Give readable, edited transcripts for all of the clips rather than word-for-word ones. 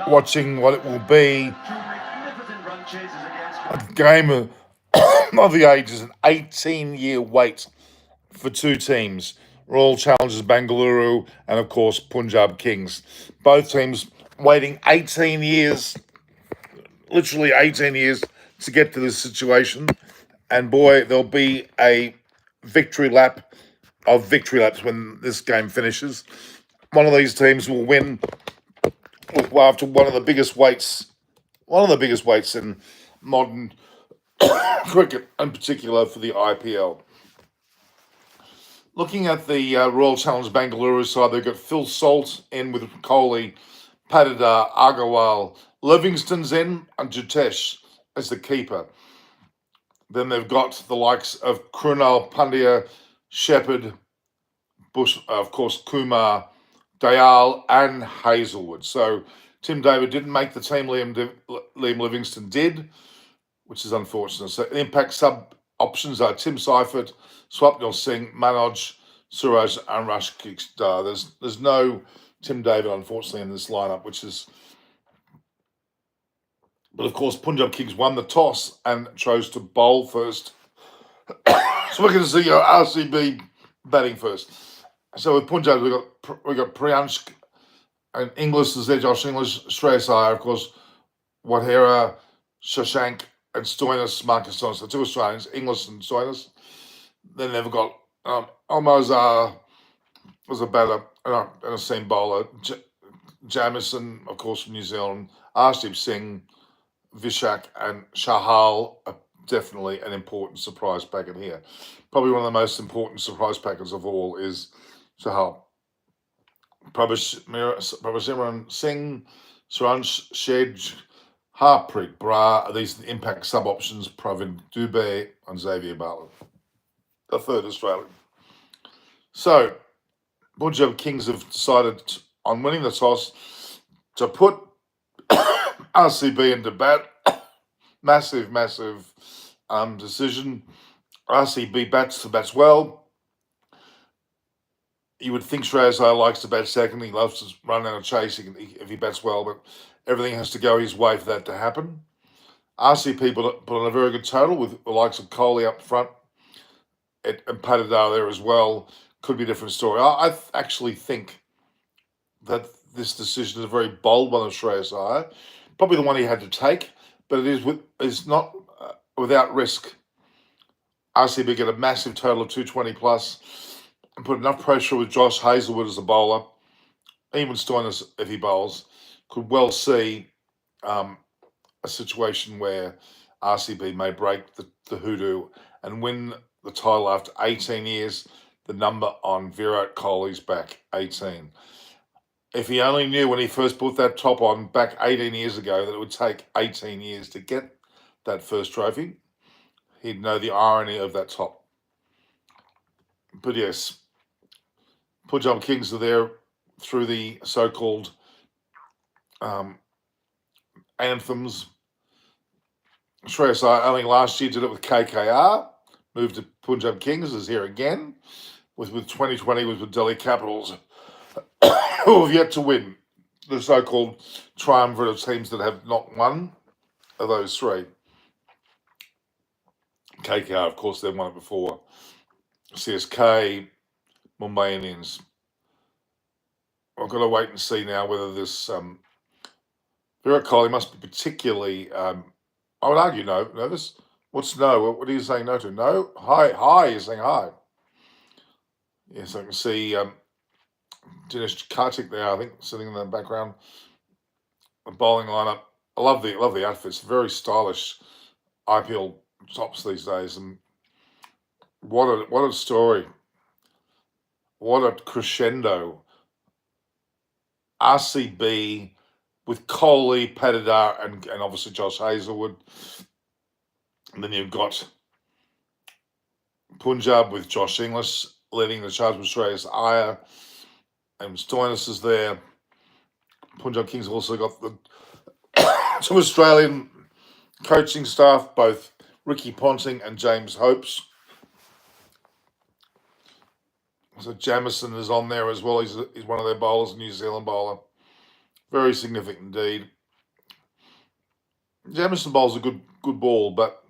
watching what it will be a game of the ages, an 18-year wait for two teams, Royal Challengers Bengaluru and, of course, Punjab Kings. Both teams waiting 18 years, literally 18 years, to get to this situation. And boy, there'll be a victory lap of victory laps when this game finishes. One of these teams will win after one of the biggest weights in modern cricket, in particular for the IPL. Looking at the Royal Challenge Bengaluru side, they've got Phil Salt in with Kohli, Patidar, Agarwal, Livingston's in, and Jitesh as the keeper. Then they've got the likes of Krunal, Pandya, Shepherd, Bush, of course, Kumar, Dayal, and Hazelwood. So Tim David didn't make the team. Liam Livingston did, which is unfortunate. So impact sub options are Tim Seifert, Swapnil Singh, Manoj, Suraj, and Rashik Dar. There's no Tim David, unfortunately, in this lineup, which is. But of course, Punjab Kings won the toss and chose to bowl first. So we're going to see RCB batting first. So with Punjab, we got Priyansh and Inglis is there, Josh Inglis, Shreyas Iyer, of course, Wadhera, Shashank, and Stoinis, Marcus Stoinis. So two Australians, Inglis and Stoinis. Then they've got Almozar was a batter and a seam bowler. Jamison, of course, from New Zealand. Arshdeep Singh, Vishak, and Shahal are definitely an important surprise packet here. Probably one of the most important surprise packets of all is Shahal. Prabhasiran Singh, Suransh Shedj, Harpreet Brar are these impact sub options, Pravin Dubey and Xavier Bartlett, the third Australian. So, Punjab Kings have decided on winning the toss to put RCB into bat. Massive decision. RCB bats well. You would think Shreyas Iyer likes to bat second. He loves to run out of chase if he bats well, but everything has to go his way for that to happen. RCB put on a very good total with the likes of Kohli up front and Patidar there as well. Could be a different story. I actually think that this decision is a very bold one of Shreyas Iyer. Probably the one he had to take, but it's not without risk. RCB get a massive total of 220 plus and put enough pressure with Josh Hazelwood as a bowler. Even Stoinis, if he bowls, could well see a situation where RCB may break the hoodoo and win the title after 18 years. The number on Virat Kohli's back, 18. If he only knew when he first put that top on back 18 years ago that it would take 18 years to get that first trophy, he'd know the irony of that top. But yes, Punjab Kings are there through the so-called anthems. Shreyas Iyer only last year did it with KKR, moved to Punjab Kings, is here again. With 2020 was with Delhi Capitals, who have yet to win. The so-called triumvirate of teams that have not won are those three. KKR, of course, they've won it before. CSK, Mumbai Indians. I've got to wait and see now whether this Virat Kohli must be particularly. I would argue nervous. What's no? What are you saying no to? No? Hi. You're saying hi. Yes, I can see Dinesh Karthik there, I think, sitting in the background. The bowling lineup. I love the outfits. Very stylish IPL tops these days. And what a story. What a crescendo. RCB with Kohli, Patidar, and obviously Josh Hazelwood. And then you've got Punjab with Josh Inglis leading the charge with Shreyas Iyer. And Stoinis is there. Punjab Kings also got the two Australian coaching staff, both Ricky Ponting and James Hopes. So Jamison is on there as well. He's one of their bowlers, a New Zealand bowler. Very significant indeed. Jamison bowls a good ball, but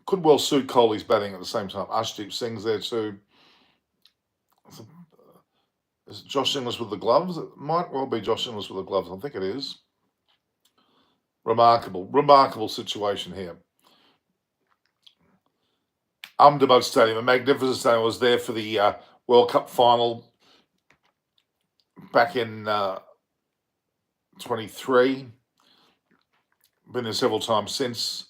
could well suit Kohli's batting at the same time. Arshdeep Singh's there too. Is it Josh Inglis with the gloves? It might well be Josh Inglis with the gloves. I think it is. Remarkable situation here. Ahmedabad Stadium, a magnificent stadium. I was there for the World Cup final back in 23. Been there several times since.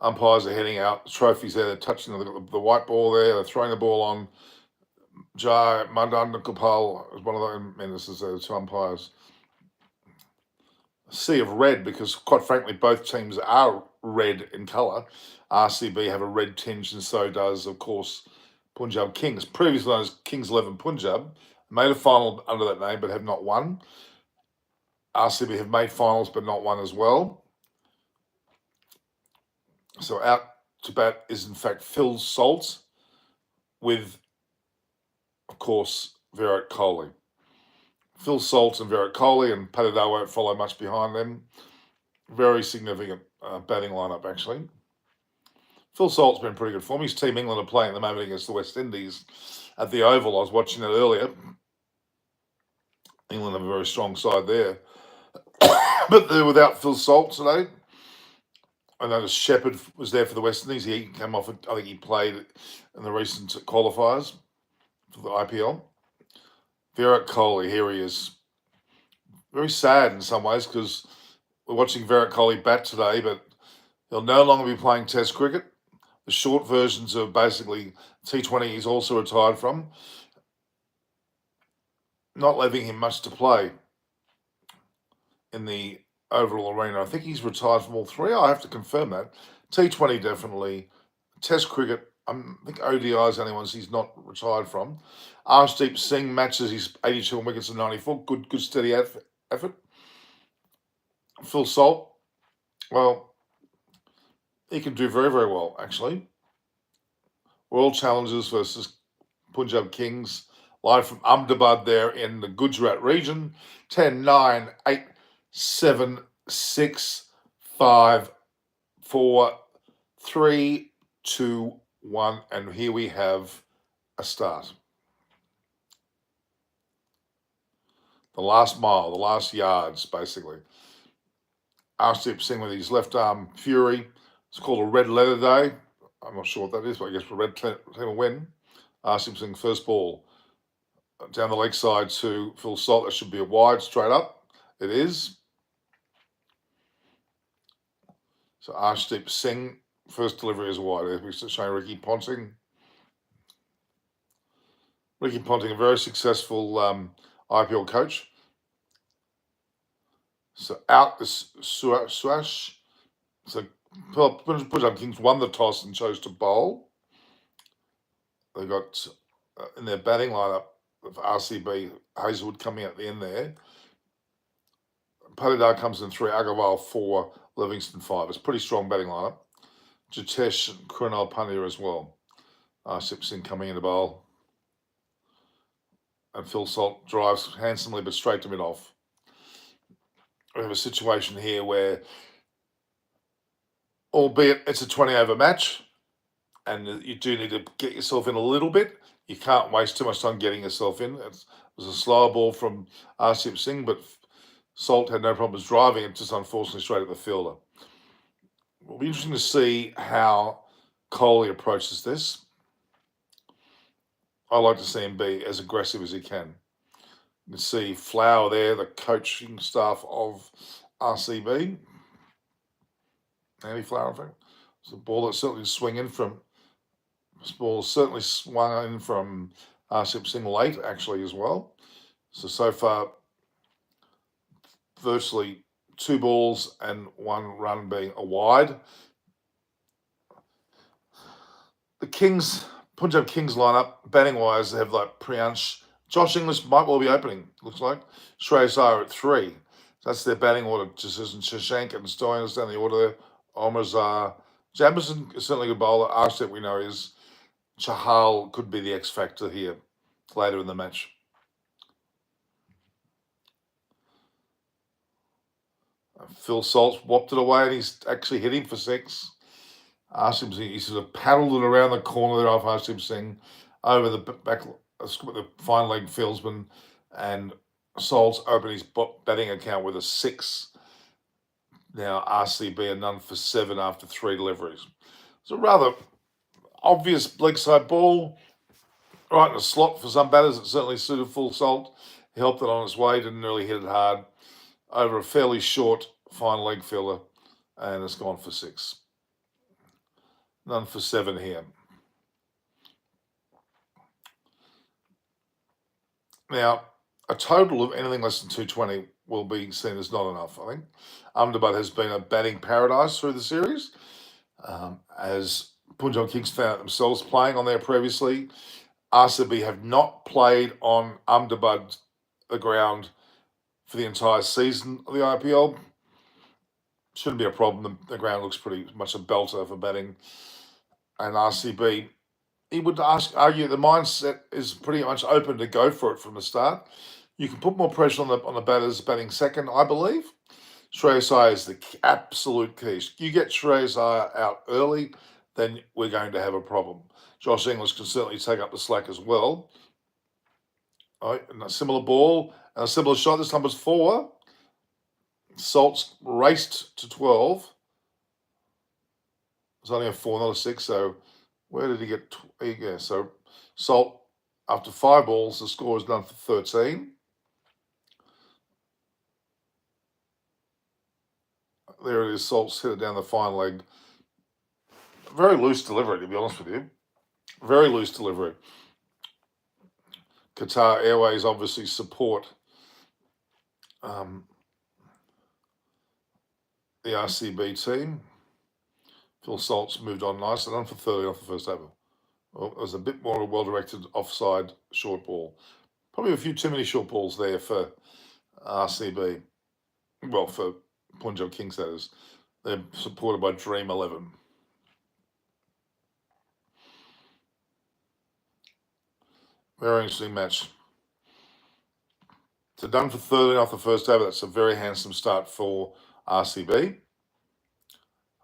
Umpires are heading out. The trophies there. They're touching the white ball there. They're throwing the ball on. Jai Madan Gopal is one of the ministers there, the two umpires. A sea of red, because quite frankly, both teams are red in colour. RCB have a red tinge, and so does, of course, Punjab Kings, previously known as Kings 11 Punjab. Made a final under that name, but have not won. RCB have made finals, but not won as well. So out to bat is, in fact, Phil Salt with, of course, Virat Kohli. Phil Salt and Virat Kohli, and Patidar won't follow much behind them. Very significant batting lineup, actually. Phil Salt's been pretty good form. His Team England are playing at the moment against the West Indies at the Oval. I was watching it earlier. England have a very strong side there. But they're without Phil Salt today. I noticed Shepherd was there for the West Indies. He came off, I think he played in the recent qualifiers for the IPL. Virat Kohli, here he is. Very sad in some ways, because we're watching Virat Kohli bat today, but he'll no longer be playing Test cricket. The short versions of basically T20 he's also retired from, not leaving him much to play in the overall arena. I think he's retired from all three. I have to confirm that. T20 definitely. Test cricket, I think ODI is the only ones he's not retired from. Arshdeep Singh matches his 82 wickets and 94. Good steady effort. Phil Salt, well, he can do very, very well, actually. World Challengers versus Punjab Kings, live from Ahmedabad there in the Gujarat region. 10, 9, 8, 7, 6, 5, 4, 3, 2, 1. And here we have a start. The last mile, the last yards, basically. Arshdeep Singh with his left arm fury. It's called a red letter day. I'm not sure what that is, but I guess the red team will win. Arshdeep Singh, first ball down the leg side to Phil Salt. That should be a wide, straight up. It is. So Arshdeep Singh, first delivery is wide. We're showing Ricky Ponting. Ricky Ponting, a very successful IPL coach. So out is Suash. So Punjab Kings won the toss and chose to bowl. They got in their batting lineup of RCB, Hazelwood coming at the end there. Patidar comes in 3, Agarwal 4, Livingston 5. It's a pretty strong batting lineup. Jitesh and Krunal Pandya as well. Arshdeep Singh coming in to bowl. And Phil Salt drives handsomely but straight to mid-off. We have a situation here where, albeit it's a 20-over match, and you do need to get yourself in a little bit. You can't waste too much time getting yourself in. It was a slower ball from Arshdeep Singh, but Salt had no problems driving it, just unfortunately straight at the fielder. It'll be interesting to see how Kohli approaches this. I like to see him be as aggressive as he can. You can see Flower there, the coaching staff of RCB. Andy Flower, in fact. It's a ball that's certainly swinging from. This ball certainly swung in from Arshdeep Singh late, actually, as well. So far, virtually 2 balls and 1 run being a wide. The Punjab Kings lineup, batting-wise, they have like Priyansh. Josh Inglis might well be opening, looks like. Shreyas Iyer at 3. That's their batting order. Just isn't Shashank and Stoynes down the order there. Omar Zah. Jamison is certainly a good bowler. Arshdeep, we know, is. Chahal could be the X factor here later in the match. Phil Salt's whopped it away and he's actually hit him for 6. Arshdeep Singh, he sort of paddled it around the corner there off Arshdeep Singh over the back, the fine leg fieldsman, and Salt's opened his batting account with a 6. Now RCB are none for 7 after 3 deliveries. It's a rather obvious leg side ball, right in a slot for some batters. It certainly suited Full Salt. He helped it on its way, didn't really hit it hard, over a fairly short fine leg fielder, and it's gone for 6. None for 7 here. Now, a total of anything less than 220 will be seen as not enough, I think. Ahmedabad has been a batting paradise through the series, as Punjab Kings found out themselves playing on there previously. RCB have not played on Ahmedabad, the ground, for the entire season of the IPL. Shouldn't be a problem. The ground looks pretty much a belter for batting. And RCB, he would argue the mindset is pretty much open to go for it from the start. You can put more pressure on the batters batting second, I believe. Shreyas Iyer is the absolute key. You get Shreyas Iyer out early, then we're going to have a problem. Josh Inglis can certainly take up the slack as well. All right, and a similar ball and a similar shot. This time was 4. Salt's raced to 12. It's only a 4, not a 6. So where did he get? Yeah, so Salt, after 5 balls, the score is done for 13. There it is. Salt's hit it down the fine leg. Very loose delivery, to be honest with you. Very loose delivery. Qatar Airways obviously support the RCB team. Phil Salt's moved on nicely, done for 30 off the first over. Well, it was a bit more well-directed offside short ball. Probably a few too many short balls there for RCB. Well, for Punjab Kings, that is. They're supported by Dream 11. Very interesting match. So done for 13 off the first over. That's a very handsome start for RCB.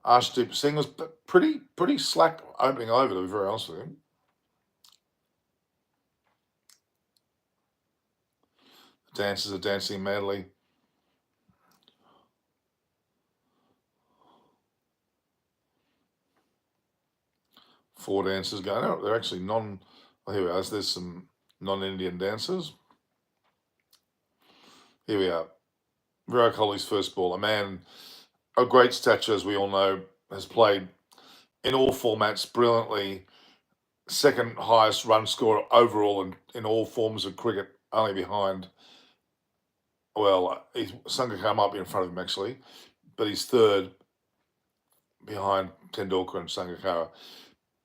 Arshdeep Singh was pretty slack opening over, to be very honest with him. The dancers are dancing madly. Four dancers going out. They're actually here we are. There's some non-Indian dancers. Here we are. Virat Kohli's first ball. A man of great stature, as we all know, has played in all formats brilliantly. Second highest run scorer overall in all forms of cricket, only behind, well, Sangakkar might be in front of him actually, but he's third behind Tendulkar and Sangakkara.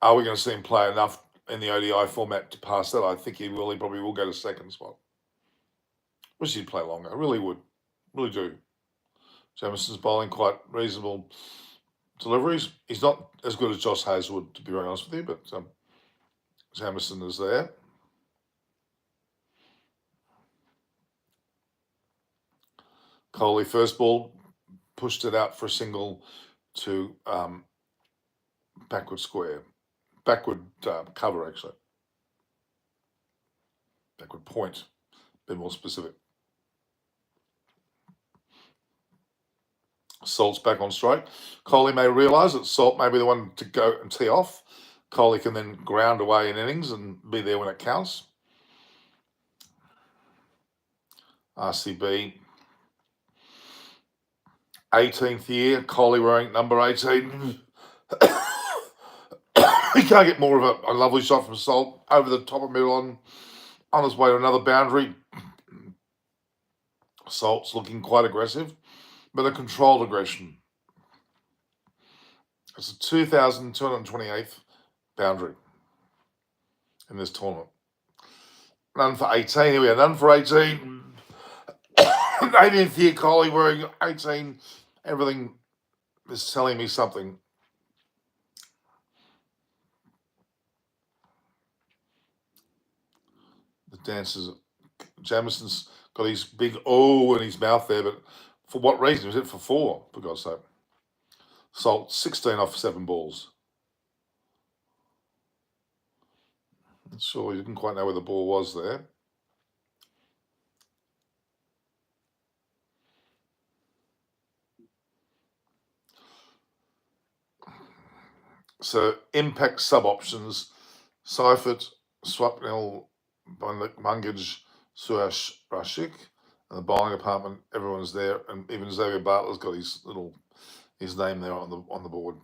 Are we going to see him play enough in the ODI format to pass that? I think he will. He probably will go to second spot. Wish he'd play longer. I really would. Really do. Jamison's bowling quite reasonable deliveries. He's not as good as Josh Hazlewood, to be very honest with you, but Jamison is there. Kohli, first ball, pushed it out for a single to backward square. Backward cover, actually. Backward point. A bit more specific. Salt's back on strike. Kohli may realise that Salt may be the one to go and tee off. Kohli can then ground away in innings and be there when it counts. RCB, 18th year. Kohli wearing number 18. He can't get more of a lovely shot from Salt over the top of middle on his way to another boundary. Salt's looking quite aggressive, but a controlled aggression. It's a 2,228th boundary in this tournament. None for 18. Here we are. None for 18. 18th year Kohli wearing 18. Everything is telling me something. The dancers. Jamison's got his big O in his mouth there, but For what reason? Was it for 4, for God's sake? Salt 16 off 7 balls. Not sure, he didn't quite know where the ball was there. So impact sub options: Seifert, Swapnil, Mungage, Suresh Rashik. And the bowling department, everyone's there, and even Xavier Bartlett's got his name there on the board.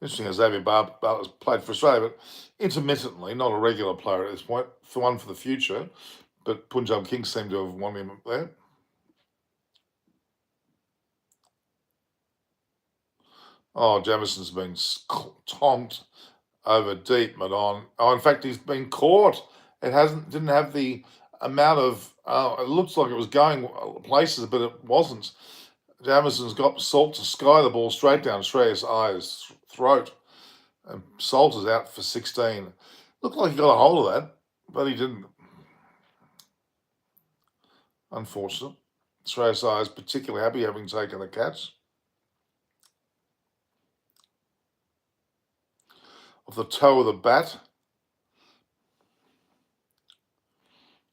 Interesting, Xavier Bartlett's played for Australia, but intermittently, not a regular player at this point. For one for the future, but Punjab Kings seem to have won him there. Oh, Jamison's been tonked over deep, Madon. Oh, in fact, he's been caught. Didn't have the amount of. It looks like it was going places, but it wasn't. Jamison's got Salt to sky the ball straight down Shreyas Iyer's throat, and Salt is out for 16. Looked like he got a hold of that, but he didn't. Unfortunate. Shreyas Iyer's particularly happy having taken the catch. Off the toe of the bat,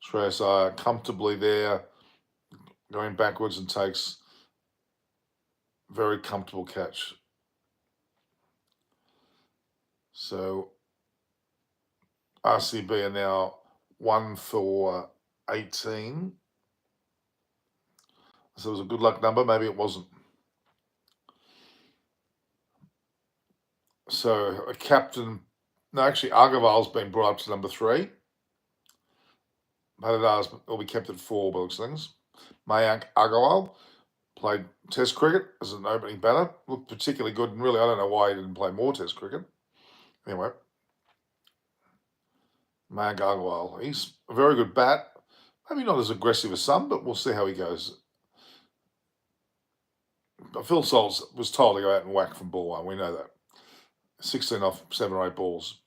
Shreyas Iyer comfortably there, going backwards, and takes very comfortable catch. So RCB are now 1 for 18. So it was a good luck number. Maybe it wasn't. So a captain. No, actually, Agarwal's been brought up to number 3. Bhattacharya will be kept at 4 by looks of things. Mayank Agarwal played Test cricket as an opening batter. Looked particularly good, and really, I don't know why he didn't play more Test cricket. Anyway, Mayank Agarwal, he's a very good bat. Maybe not as aggressive as some, but we'll see how he goes. But Phil Salts was told to go out and whack from ball 1. We know that. 16 off 7 or 8 balls.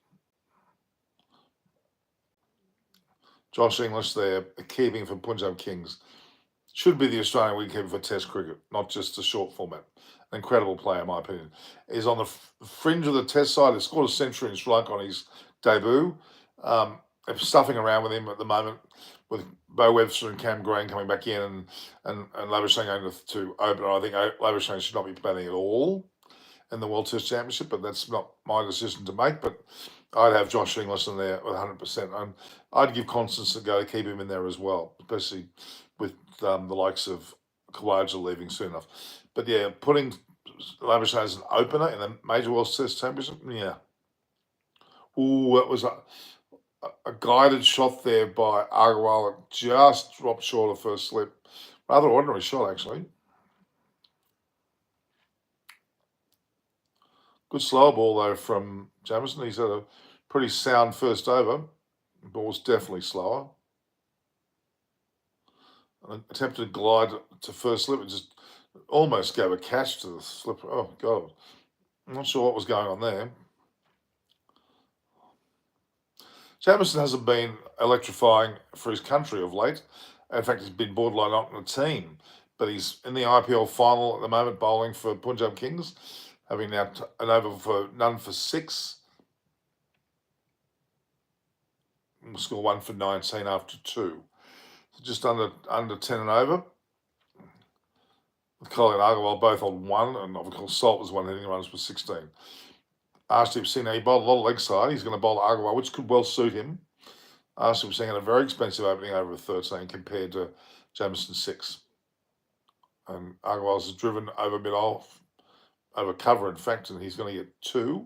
Josh English there, keeping for Punjab Kings. Should be the Australian wicketkeeper for Test cricket, not just a short format. An incredible player, in my opinion. He's on the fringe of the Test side. He scored a century in Sri Lanka on his debut. They're stuffing around with him at the moment, with Bo Webster and Cam Green coming back in, and Labuschagne going to open. I think Labuschagne should not be playing at all in the World Test Championship, but that's not my decision to make. But I'd have Josh Inglis in there with 100%. And I'd give Constance a go to keep him in there as well, especially with the likes of Kawaja leaving soon enough. But yeah, putting Labuschagne as an opener in the Major World Test Championship, yeah. Ooh, that was a guided shot there by Agarwal. It just dropped short of first slip. Rather ordinary shot, actually. Good slower ball, though, from Jamieson. He's had a pretty sound first over. The ball's definitely slower. An attempted glide to first slip. It just almost gave a catch to the slipper. Oh, God. I'm not sure what was going on there. Jamieson hasn't been electrifying for his country of late. In fact, he's been borderline not in the team. But he's in the IPL final at the moment, bowling for Punjab Kings, having now an over for none for 6. We'll score 1 for 19 after 2. So just under 10 and over. With Colin Agarwal both on 1, and of course Salt was one hitting runs for 16. Arshdeep Singh, he bowled a lot of leg side. He's going to bowl Agarwal, which could well suit him. Arshdeep Singh had a very expensive opening over 13 compared to Jamieson 6. And Agarwal's driven over mid-off, over cover, in fact, and he's going to get 2.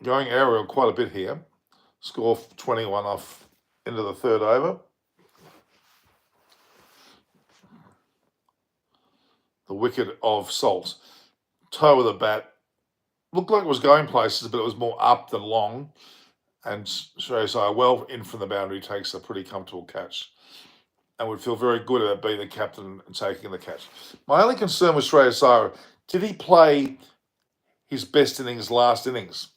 Going aerial quite a bit here. Score 21 off into the 3rd over. The wicket of Salt. Toe of the bat. Looked like it was going places, but it was more up than long. And Shreyas Iyer, well in from the boundary, takes a pretty comfortable catch. And would feel very good about being the captain and taking the catch. My only concern with Shreyas Iyer, did he play his best innings last innings?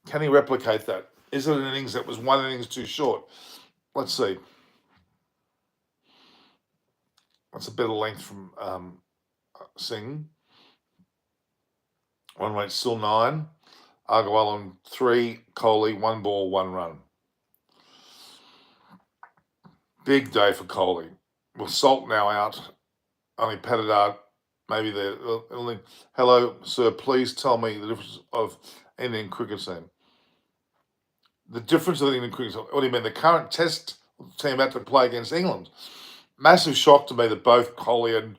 Can he replicate that? Is it an innings that was one innings too short? Let's see. That's a better length from Singh. Run rate still 9. Agarwal on 3. Kohli 1 ball 1 run. Big day for Kohli. With Salt now out, only Patadar maybe there. Hello, sir. Please tell me the difference of Indian cricket team. The difference of the Indian cricket team. What do you mean? The current Test team about to play against England. Massive shock to me that both Kohli and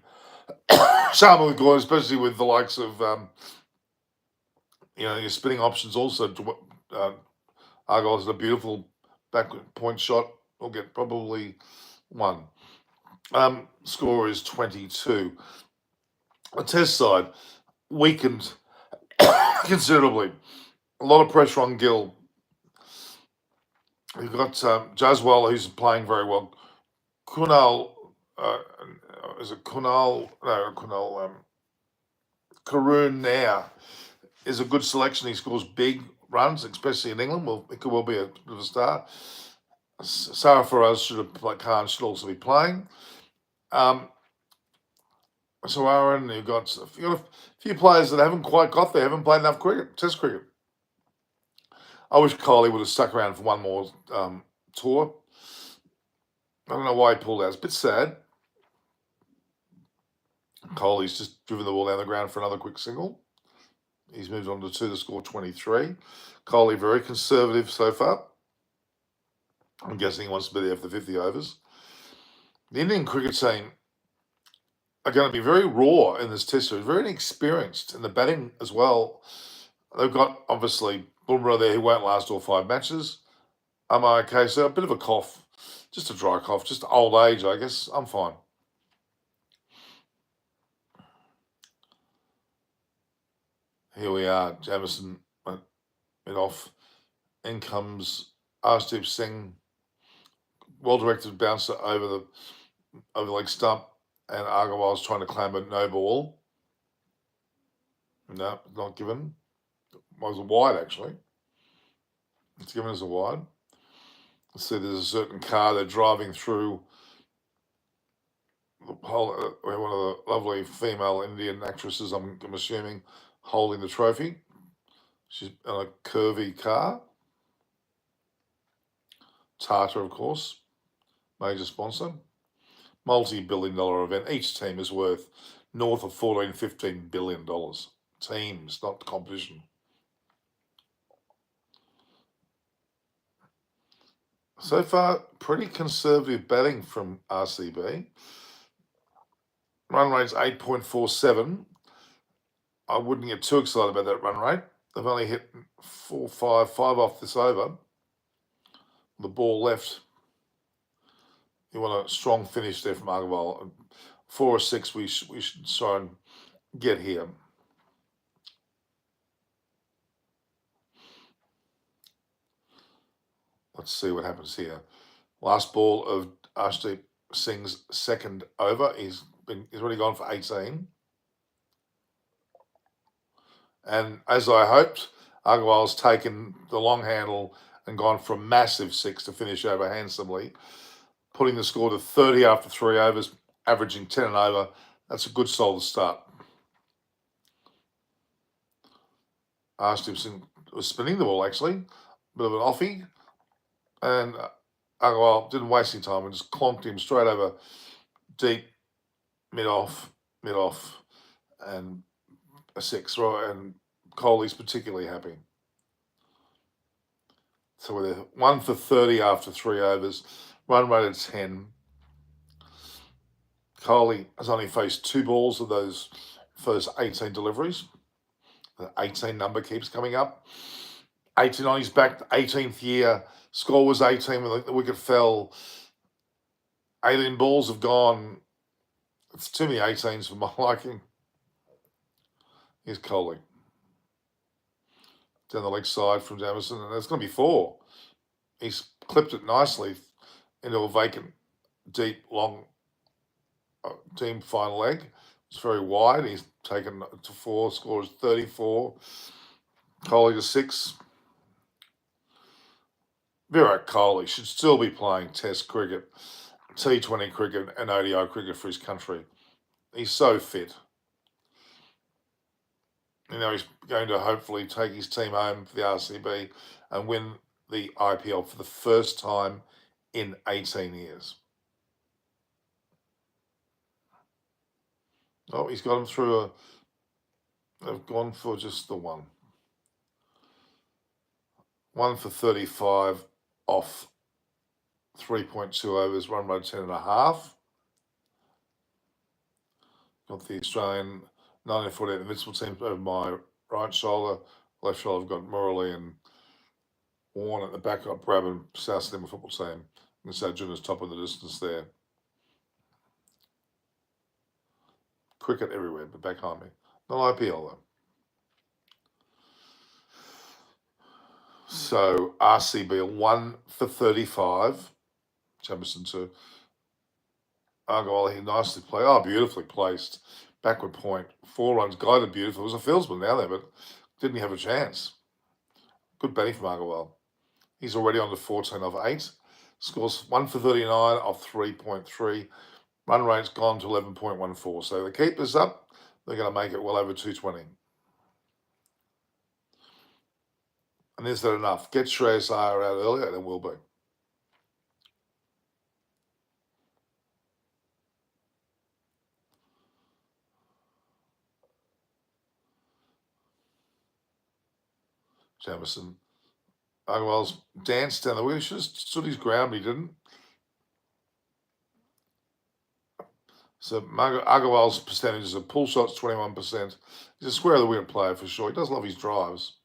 Sharma were gone, especially with the likes of your spinning options. Also, Argyle has a beautiful back point shot. We'll get probably 1. Score is 22. The Test side weakened considerably. A lot of pressure on Gill. We've got Jaswal, who's playing very well. Kunal, is it Kunal? No, Kunal. Karoon Nair is a good selection. He scores big runs, especially in England. Well, it could well be a bit of a star. Sarah Faraz Khan should also be playing. So Aaron, you've got a few players that haven't quite got there, haven't played enough cricket, Test cricket. I wish Kohli would have stuck around for one more tour. I don't know why he pulled out. It's a bit sad. Kohli's just driven the ball down the ground for another quick single. He's moved on to 2 to score 23. Kohli very conservative so far. I'm guessing he wants to be there for the 50 overs. The Indian cricket team are going to be very raw in this Test series, very inexperienced in the batting as well. They've got, obviously, Bumrah there who won't last all 5 matches. Am I okay? So a bit of a cough, just a dry cough, just old age, I guess. I'm fine. Here we are. Jamison went off. In comes Arshdeep Singh. Well-directed bouncer over the leg stump. And Agarwal's trying to claim a no ball. No, not given. Well, it was a wide, actually. It's given as a wide. Let's see, there's a certain car they're driving through. One of the lovely female Indian actresses, I'm assuming, holding the trophy. She's in a curvy car. TATA, of course, major sponsor. Multi-billion-dollar event. Each team is worth north of $14, $15 billion. Teams, not competition. So far, pretty conservative batting from RCB. Run rate's 8.47. I wouldn't get too excited about that run rate. They've only hit 5 off this over. The ball left. You want a strong finish there from Agarwal. 4 or 6 we should try and get here. Let's see what happens here. Last ball of Arshdeep Singh's second over. He's already gone for 18. And as I hoped, Agarwal's taken the long handle and gone from massive 6 to finish over handsomely, putting the score to 30 after 3 overs, averaging 10 and over. That's a good solid start. Arshdeep Singh was spinning the ball, actually. Bit of an offie. And Agarwal didn't waste any time and just clonked him straight over deep, mid-off, and a 6. And Kohli's particularly happy. So we're 1 for 30 after 3 overs. Run rate of 10. Kohli has only faced 2 balls of those first 18 deliveries. The 18 number keeps coming up. 18 on his back, 18th year. Score was 18 when the wicket fell. 18 balls have gone. It's too many 18s for my liking. Here's Kohli. Down the leg side from Jamison, and there's going to be 4. He's clipped it nicely into a vacant, deep, long team final leg. It's very wide. He's taken to 4. Score is 34. Kohli to 6. Virat Kohli should still be playing Test cricket, T20 cricket, and ODI cricket for his country. He's so fit. He's going to hopefully take his team home for the RCB and win the IPL for the first time in 18 years. Oh, he's got them through they've gone for just the one. 1 for 35 off 3.2 overs, run rate 10.5. Got the Australian 1948 Invincible team over my right shoulder. Left shoulder, I've got Morley and Warren at the back. I've got Brab and South Sydney football team. And so Junior's top of the distance there. Cricket everywhere, but back behind me. Not IPL though. So RCB 1 for 35. Jamison 2. Agarwal here nicely played. Oh, beautifully placed. Backward point. 4 runs, guided beautiful. It was a fieldsman down there, but didn't have a chance. Good batting from Agarwal. He's already on to 14 off 8. Scores 1 for 39 off 3.3. Run rate's gone to 11.14. So the keeper's up. They're going to make it well over 220. And is that enough? Get Shreyas Iyer out earlier, and it will be. Jamison. Agarwal's danced down the wicket. He should have stood his ground, but he didn't. So Agarwal's percentages of pull shots, 21%. He's a square of the wicket player for sure. He does love his drives.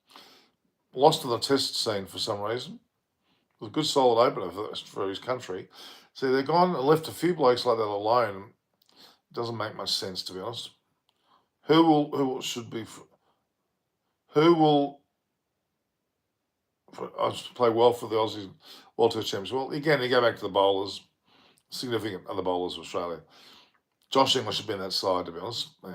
Lost in the test scene for some reason. It was a good solid opener for his country. So they've gone and left a few blokes like that alone. It doesn't make much sense, to be honest. Who will play well for the Aussies World Test Champions? Well, again, you go back to the bowlers, significant other bowlers of Australia. Josh English should be on that side, to be honest. Yeah.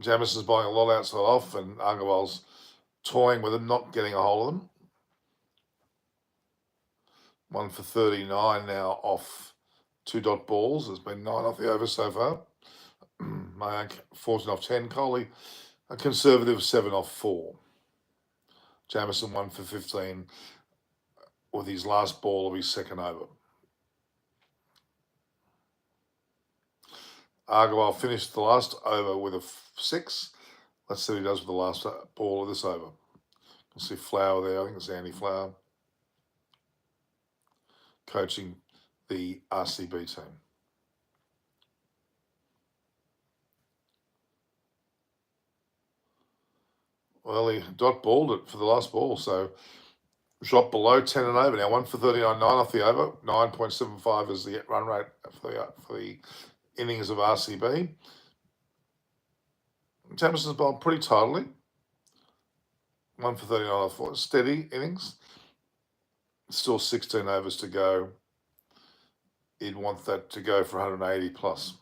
Jamison's buying a lot outside off, and Agarwal's toying with them, not getting a hold of them. 1 for 39 now off 2 dot balls. There's been 9 off the over so far. Mayank 14 off 10. Kohli a conservative 7 off 4. Jamison 1 for 15 with his last ball of his second over. Agarwal finished the last over with a 6. Let's see what he does with the last ball of this over. You can see Flower there. I think it's Andy Flower coaching the RCB team. Well, he dot balled it for the last ball, so dropped below 10 and over now. 1 for 39, 9 off the over. 9.75 is the run rate for the innings of RCB. Jamison's bowled pretty tidily. 1 for 39 off 4. Steady innings. Still 16 overs to go. You'd want that to go for 180 plus.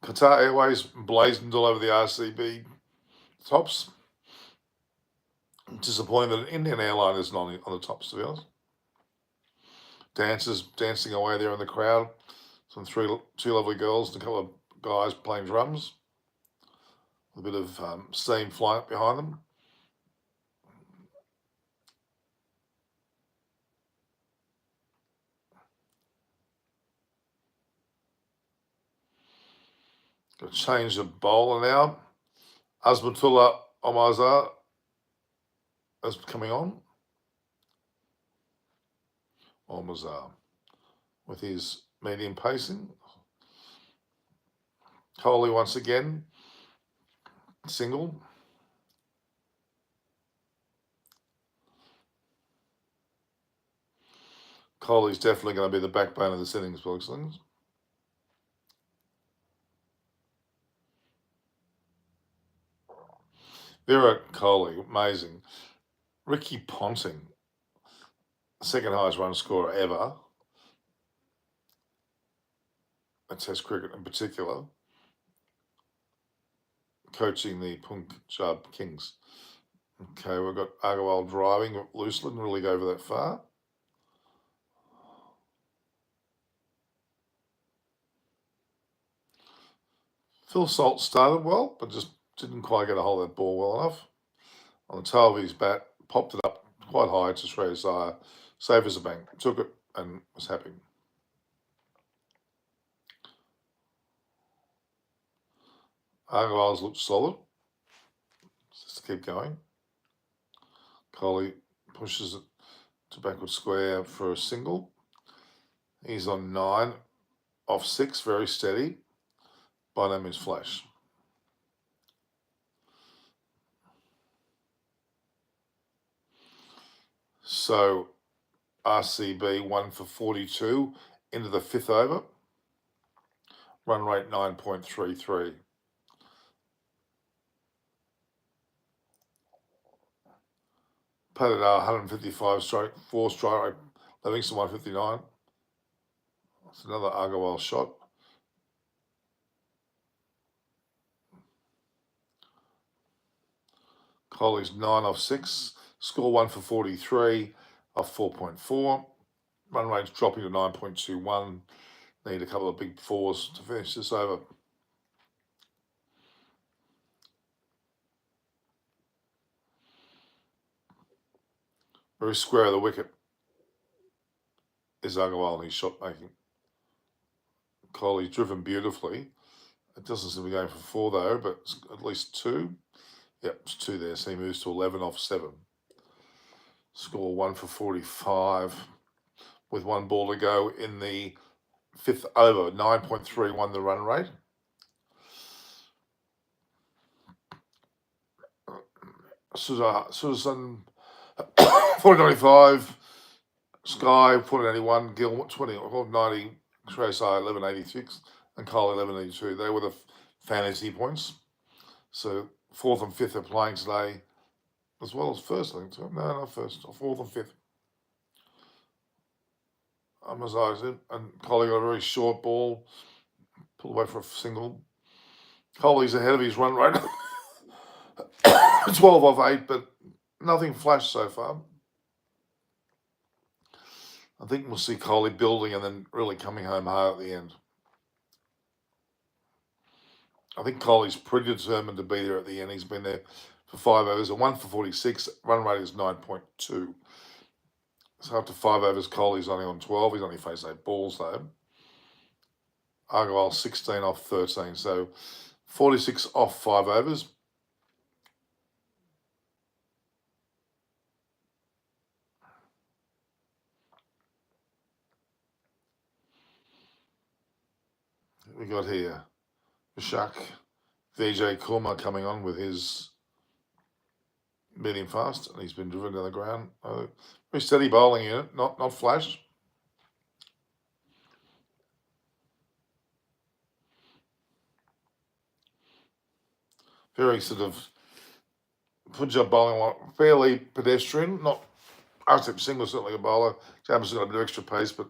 Qatar Airways blazoned all over the RCB tops. Disappointing that an Indian airline isn't on the tops, to be honest. Dancers dancing away there in the crowd. Two lovely girls and a couple of guys playing drums. A bit of steam flying up behind them. Got to change the bowler now. Azmatullah Omazar is coming on. Omazar with his medium pacing. Kohli once again. Single. Kohli's definitely going to be the backbone of this innings, folks. Virat Kohli, amazing. Ricky Ponting, second highest run scorer ever. At Test cricket in particular. coaching the Punjab Kings. Okay, we've got Agarwal driving loosely, didn't really go over that far. Phil Salt started well, but just didn't quite get a hold of that ball well enough. On the tail of his bat, popped it up quite high to Shreyas Iyer, safe as a bank, took it and was happy. Agarwal's looked solid. Just keep going. Kohli pushes it to backward square for a single. He's on 9 off 6, very steady. By no means flash. So RCB 1 for 42 into the 5th over. Run rate 9.33. Patted 155 strike, 4 strike, Livingston 159. That's another Agarwal shot. Kohli's 9 off 6. Score 1 for 43 off 4.4. Run rate's dropping to 9.21. Need a couple of big fours to finish this over. Very square of the wicket is Agarwal in his shot making. Kohli's driven beautifully. It doesn't seem to be going for 4 though, but it's at least 2. Yep, it's 2 there, so he moves to 11 off 7. Score 1 for 45 with 1 ball to go in the 5th over. 9.31 the run rate. Susan 495, Sky 481, Gill 90, Shreyas Iyer 1186, and Cole 1182. They were the fantasy points. So 4th and 5th are playing today, as well as 1st, I think. So, no, not 1st, 4th and 5th. Amazon and Coley got a very short ball, pulled away for a single. Coley's ahead of his run rate. 12 off 8, but nothing flashed so far. I think we'll see Coley building and then really coming home hard at the end. I think Coley's pretty determined to be there at the end. He's been there for 5 overs, a 1 for 46. Run rate is 9.2. So after 5 overs, Coley's only on 12. He's only faced 8 balls though. Agarwal 16 off 13. So 46 off 5 overs. We got here Vishak Vijay Kumar coming on with his medium fast, and he's been driven down the ground. Very steady bowling unit, not flash. Very sort of Punjab bowling, fairly pedestrian, not Artip Singh was certainly a bowler. James got a bit of extra pace, but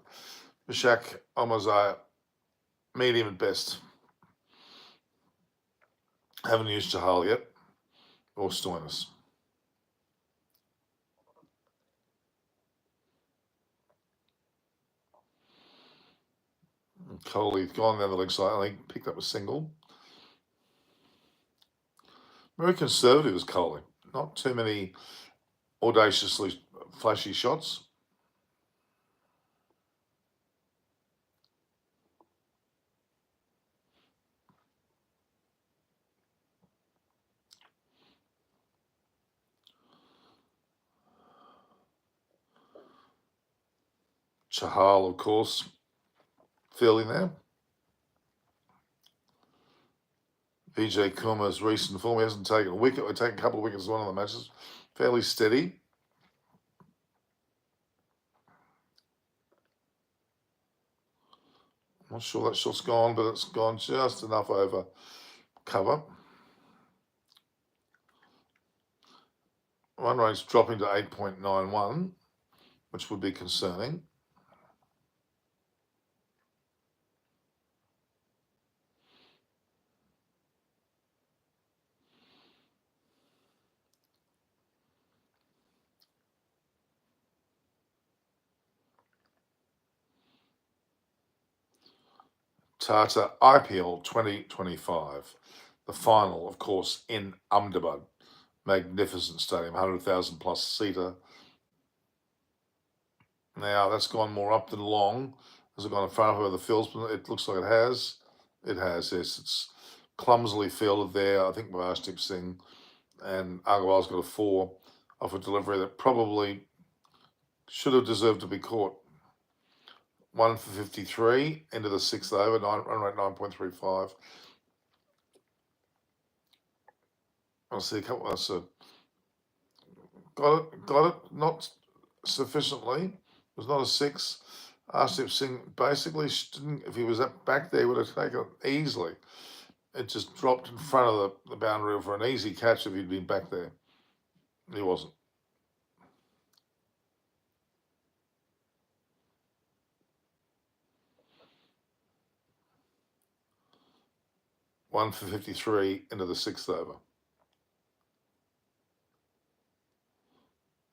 Vishak Amazaya, medium at best. Haven't used Chahal yet, or Stoinis. Kohli's gone down the leg side. I think picked up a single. Very conservative is Kohli. Not too many audaciously flashy shots. Chahal, of course, fielding there. Vijay Kumar's recent form, he hasn't taken a wicket. We've taken a couple of wickets in one of the matches. Fairly steady. Not sure that shot's gone, but it's gone just enough over cover. Run rate's dropping to 8.91, which would be concerning. TATA IPL 2025. The final, of course, in Ahmedabad. Magnificent stadium, 100,000 plus seater. Now, that's gone more up than long. Has it gone in front of her, the fields? It looks like it has. It has, yes. It's clumsily fielded there, I think, by Arshdeep Singh. And Agarwal's got a 4 off a delivery that probably should have deserved to be caught. 1 for 53 into the 6th over, run rate 9.35. I'll see a couple. Got it. Not sufficiently. It was not a 6. Arshdeep Singh basically didn't. If he was back there, he would have taken it easily. It just dropped in front of the boundary for an easy catch if he'd been back there. He wasn't. One for 53 into the 6th over.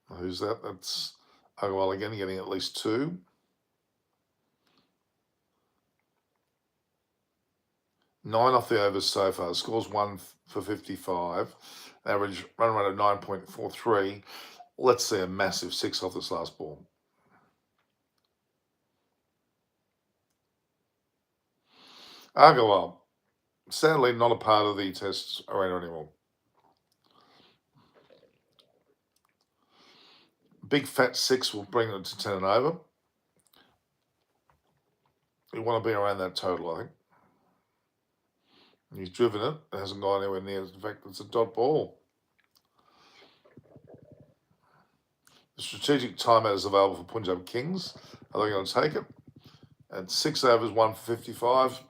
Who's that? That's Agarwal again, getting at least 2. Nine off the overs so far. The score's 1 for 55. Average run rate of 9.43. Let's see a massive 6 off this last ball. Agarwal, sadly not a part of the test arena anymore. Big fat 6 will bring it to 10 and over. You want to be around that total, I think. He's driven it. It hasn't gone anywhere near. In fact, it's a dot ball. The strategic timeout is available for Punjab Kings. Are they going to take it? And 6 overs, 1 for 55.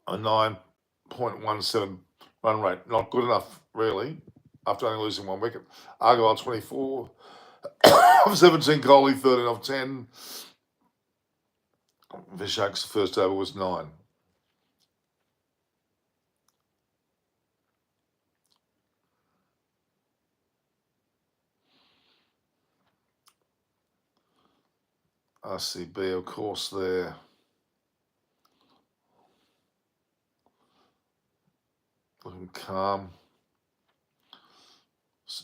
A 9.17 run rate. Not good enough, really, after only losing 1 wicket. Agarwal 24 of 17. Kohli 13 of 10. Vishak's first over was 9. RCB, of course, there. Looking calm.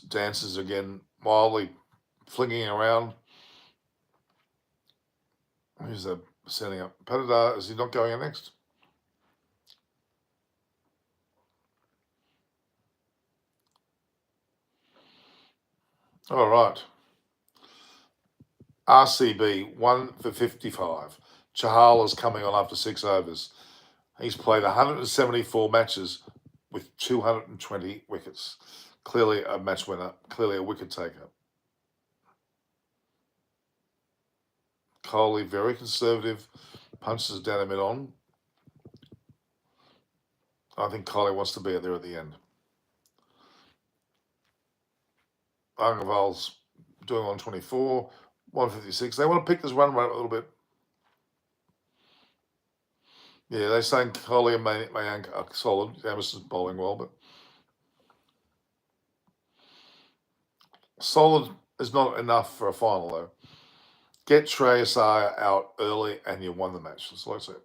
Dances again, wildly flinging around. Who's that setting up? Patadar, is he not going in next? All right. RCB, 1 for 55. Chahal is coming on after 6 overs. He's played 174 matches with 220 wickets. Clearly a match winner, clearly a wicket taker. Kohli, very conservative, punches it down the mid-on. I think Kohli wants to be there at the end. Agarwal's doing 124, 156. They want to pick this run rate a little bit. Yeah, they're saying Kohli and Mayank are solid. Emerson's bowling well, but solid is not enough for a final, though. Get Shreyas Iyer out early and you won the match. That's what I said.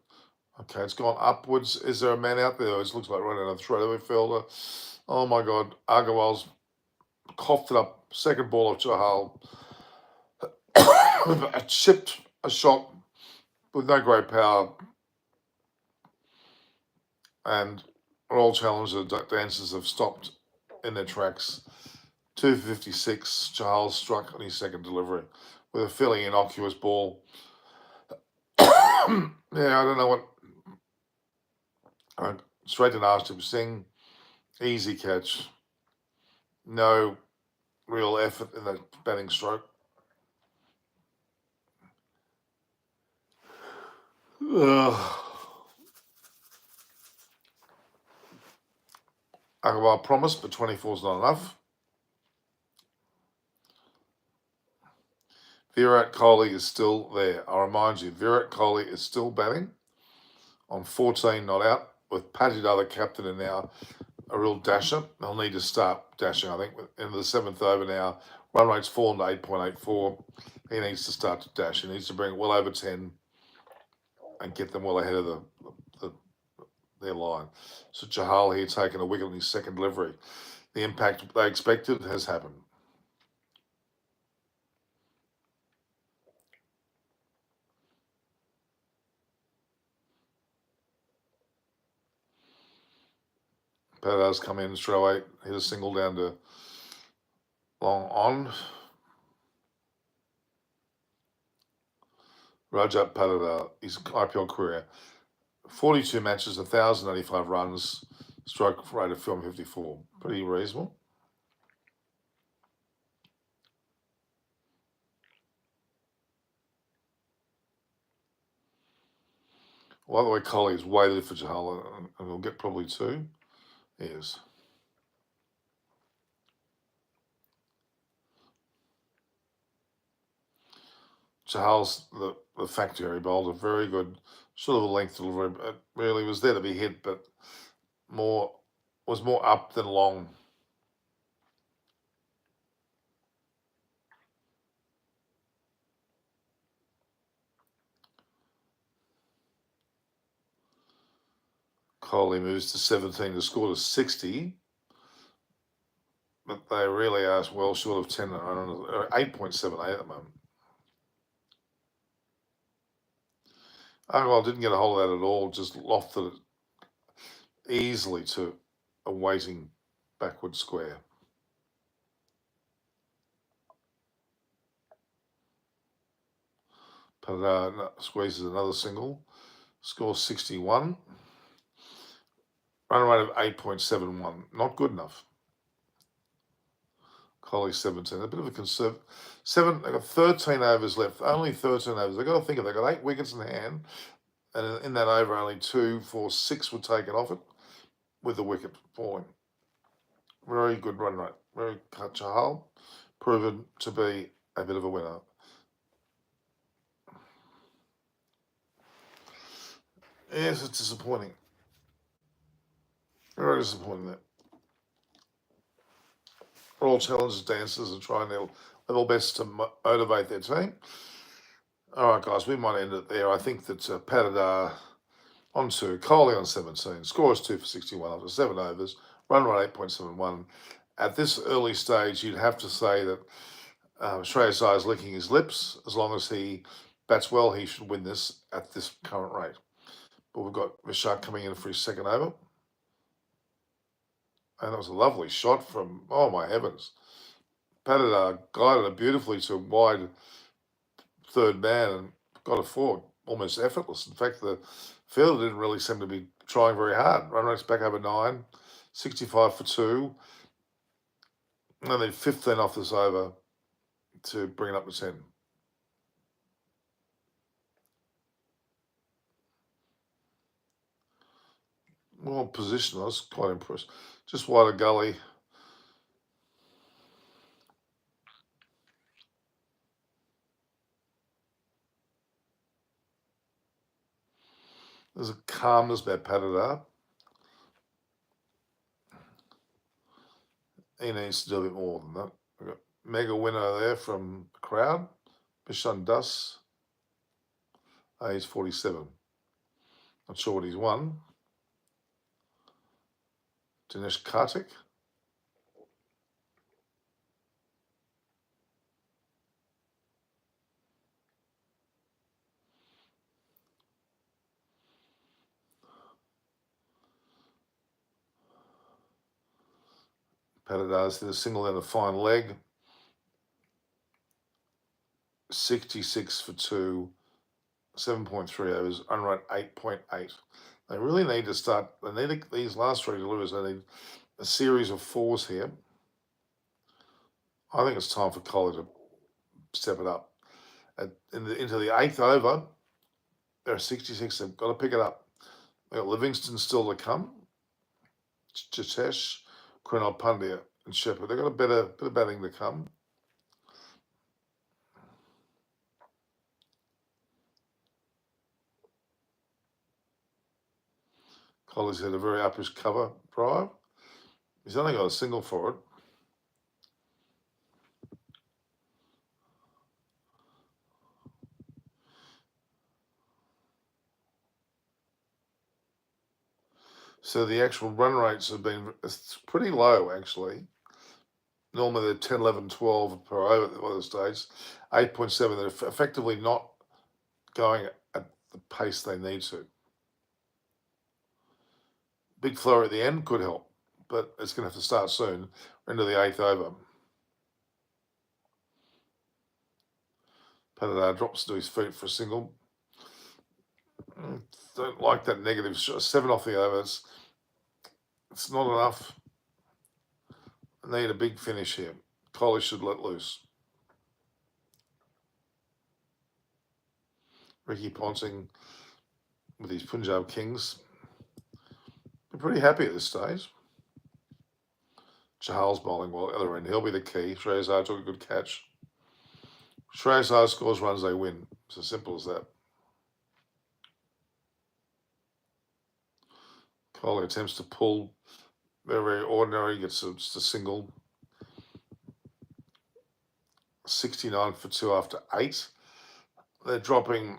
Okay, it's gone upwards. Is there a man out there? It looks like right out of the throwaway fielder. Oh my God. Agarwal's coughed it up. Second ball of Chahal. Chipped a shot with no great power. And all challenger dancers have stopped in their tracks. 2 for 56. Chahal struck on his second delivery with a fairly innocuous ball. Yeah, I don't know what. Straight to Arshdeep Singh. Easy catch. No real effort in that batting stroke. Agarwal promised, but 24 is not enough. Virat Kohli is still there. I remind you, Virat Kohli is still batting on 14 not out, with Patidar the captain and now a real dasher. They'll need to start dashing, I think, into the 7th over now. Run rate's fallen to 8.84. He needs to start to dash. He needs to bring it well over 10. and get them well ahead of their line. So Chahal here taking a wicket in his second delivery. The impact they expected has happened. Pata's come in straight away, hit a single down to long on. Rajat Patata, his IPL career, 42 matches, 1,085 runs, stroke rate of 54. Pretty reasonable. Well, the way Colley's waited for Chahal, and we'll get probably two. Yes. Chahal's the factory bowler, very good, sort of a length delivery. It really was there to be hit, but was more up than long. Coley moves to 17 to score to 60, but they really are well short of 10. 8.78 at the moment. Agarwal didn't get a hold of that at all, just lofted it easily to a waiting backward square. Patata squeezes another single, scores 61. Run rate of 8.71, not good enough. Coley 17, a bit of a conservative. They got 13 overs left, only 13 overs. They've got to think of it. They've got 8 wickets in hand, and in that over, only 2, 4, 6 were taken off it with the wicket falling. Very good run rate. Very Chahal, proven to be a bit of a winner. Yes, it's disappointing. Very disappointing that all challengers, dancers are trying their level best to motivate their team. All right, guys, we might end it there. I think that Patata on 2, Coley on 17, scores 2 for 61 after 7 overs, run rate 8.71. At this early stage, you'd have to say that Shreyas Iyer is licking his lips. As long as he bats well, he should win this at this current rate. But we've got Vishak coming in for his second over. And that was a lovely shot from, oh my heavens. Patata guided it beautifully to wide third man and got it forward, almost effortless. In fact, the fielder didn't really seem to be trying very hard. Run rate's back over 9, 65 for 2. And then 15 off this over to bring it up to 10. Well positioned, I was quite impressed. Just wide of gully. There's a calmness about Patata. He needs to do a bit more than that. We've got mega winner there from the crowd. Bishan Das. He's 47. Not sure what he's won. Dinesh Karthik. Patata's hit a single and a fine leg. 66 for 2. 7.3 overs, run rate 8.8. They really need to start. They need these last 3 deliveries. They need a series of 4s here. I think it's time for Coley to step it up. Into the 8th over, there are 66. They've got to pick it up. They've got Livingston still to come. Jitesh, Krunal Pandya, and Shepherd. They've got a bit of batting to come. Coley's had a very uppish cover drive. He's only got a single for it. So the actual run rates have been pretty low, actually. Normally they're 10, 11, 12 per over at the other stage. 8.7, they're effectively not going at the pace they need to. Big flurry at the end could help, but it's going to have to start soon. We're into the 8th over. Patadar drops to his feet for a single. Don't like that negative shot. 7 off the over. It's not enough. I need a big finish here. Collie should let loose. Ricky Ponting with his Punjab Kings. They're pretty happy at this stage. Chahal's bowling well at the other end. He'll be the key. Shreyas took a good catch. Shreyas scores runs, they win. It's as simple as that. Coley attempts to pull. Very, very ordinary. Gets just a single. 69 for 2 after 8. They're dropping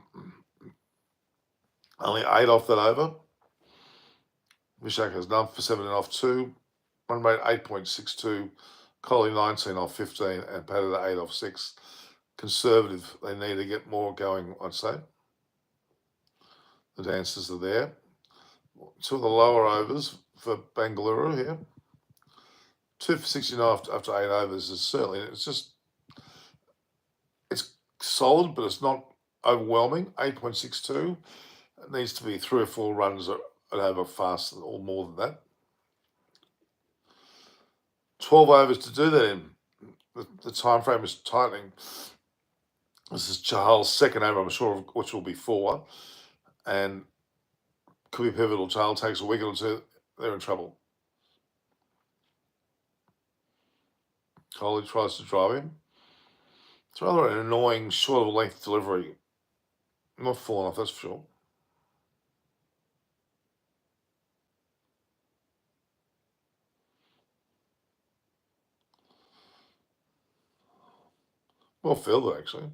only 8 off that over. Vishak has 9 for 7 off 2. Run rate 8.62. Coley 19 off 15 and Patadar 8 off 6. Conservative. They need to get more going, I'd say. The dancers are there. 2 of the lower overs for Bengaluru here. 2 for 69 after 8 overs is certainly, it's solid, but it's not overwhelming. 8.62. It needs to be 3 or 4 runs at over fast or more than that. 12 overs to do that in. The time frame is tightening. This is Chahal's second over, I'm sure, which will be 4. And could be pivotal. Chahal takes a wicket or 2, they're in trouble. Coley tries to drive him. It's rather an annoying, short of length delivery. Not falling off, that's for sure. Well fielded, actually.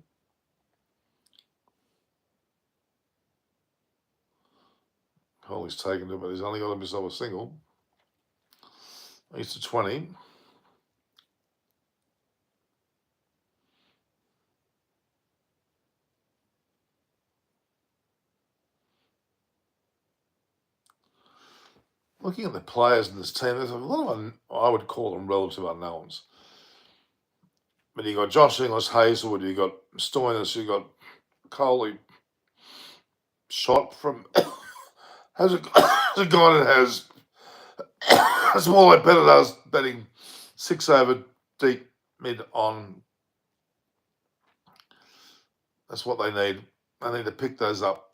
Coley's taken it, but he's only got himself a single. He's to 20. Looking at the players in this team, there's a lot of, I would call them relative unknowns. But you got Josh Inglis, Hazelwood, you got Stoinis, you got Coley. Shot from has a guy that has it's more like Patadar batting 6 over deep mid on. That's what they need. They need to pick those up.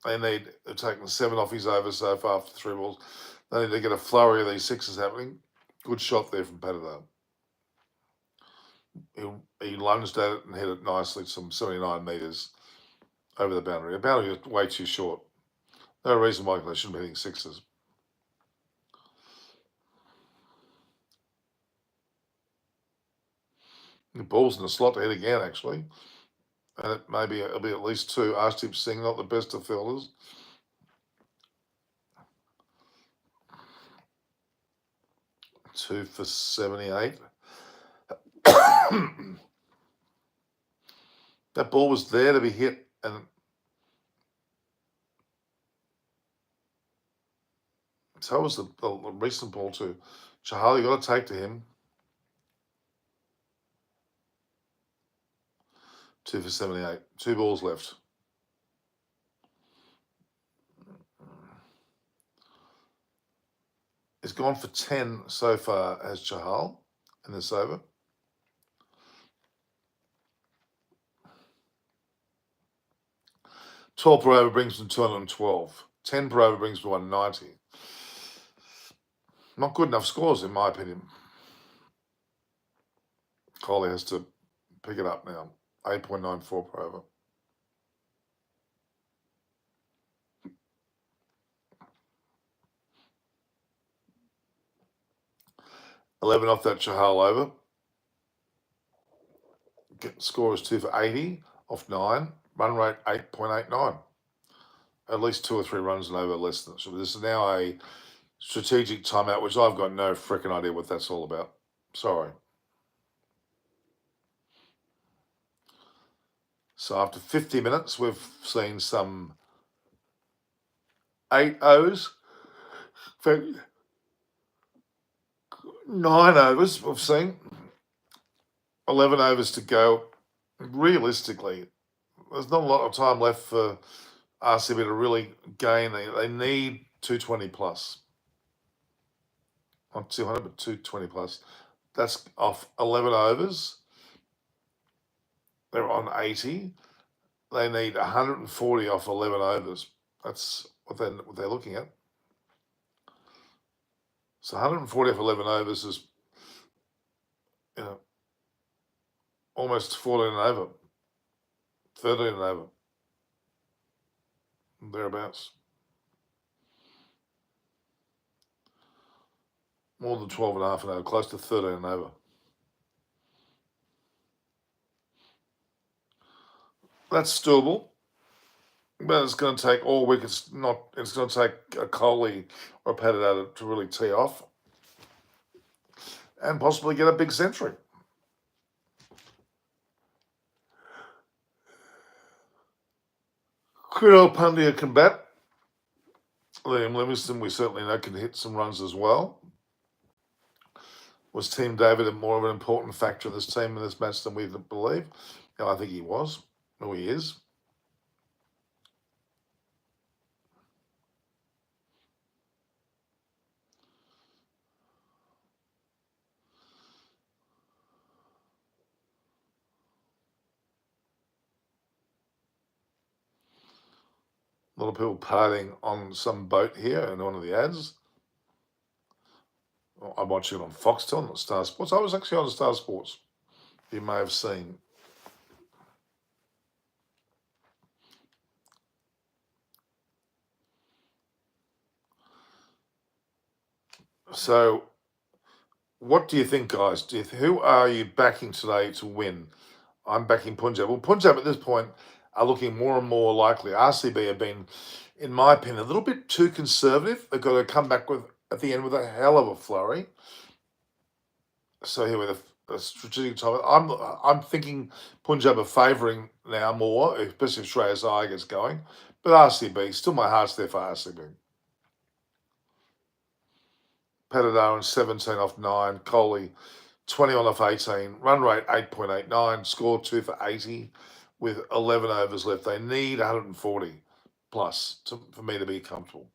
They've taken 7 off his over so far after 3 balls. They need to get a flurry of these 6s happening. Good shot there from Patadar. He lunged at it and hit it nicely, some 79 metres over the boundary. The boundary is way too short. No reason why they shouldn't be hitting 6s. The ball's in the slot to hit again, actually. And it'll be at least 2. Arshdeep Singh, not the best of fielders. Two for 78. That ball was there to be hit, and so was the recent ball too. Chahal, you got to take to him. 2 for 78. 2 balls left. He's gone for 10 so far as Chahal in this over. $12 per over brings him 212. 10 per over brings him 190. Not good enough scores, in my opinion. Coley has to pick it up now. 8.94 per over. $11 off that Chahal over. Score is 2 for 80 off 9. Run rate 8.89. At least 2 or 3 runs and over less than it should be. This is now a strategic timeout, which I've got no freaking idea what that's all about. Sorry. So after 50 minutes, we've seen some 8 O's, 9 overs we've seen, 11 overs to go. Realistically, there's not a lot of time left for RCB to really gain. They need 220 plus. Not 200, but 220 plus. That's off 11 overs. They're on 80. They need 140 off 11 overs. That's what they're looking at. So 140 off 11 overs is, you know, almost 14 and over, 13 and over, thereabouts. More than 12 and a half and over, close to 13 and over. That's doable, but it's going to take all week. It's going to take a Coley or a Patadata to really tee off and possibly get a big century. Kudo Pandya can bat. Liam Livingston, we certainly know, can hit some runs as well. Was Team David more of an important factor in this team in this match than we believe? I think he was. No, he is. A lot of people partying on some boat here in one of the ads. I'm watching it on Foxtel, not Star Sports. I was actually on Star Sports. You may have seen. So, what do you think, guys? Who are you backing today to win? I'm backing Punjab. Well, Punjab at this point are looking more and more likely. RCB have been, in my opinion, a little bit too conservative. They've got to come back at the end with a hell of a flurry. So here with a strategic time, I'm thinking Punjab are favouring now more, especially if Shreyas Iyer gets going. But RCB, still my heart's there for RCB. Patadaran 17 off 9, Coley 21 off 18, run rate 8.89, score 2 for 80 with 11 overs left. They need 140 plus for me to be comfortable.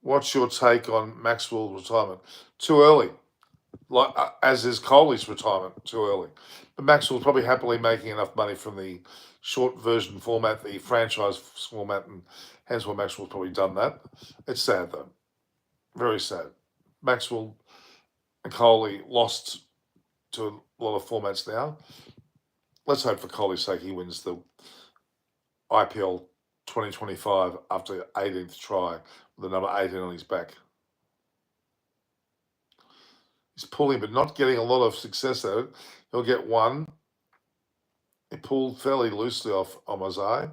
What's your take on Maxwell's retirement? Too early, like as is Coley's retirement, too early. But Maxwell's probably happily making enough money from the short version format, the franchise format, and hence why Maxwell's probably done that. It's sad though, very sad. Maxwell and Coley lost to a lot of formats now. Let's hope for Coley's sake he wins the IPL 2025 after 18th try with the number 18 on his back. He's pulling, but not getting a lot of success at it. He'll get one. He pulled fairly loosely off Omazai.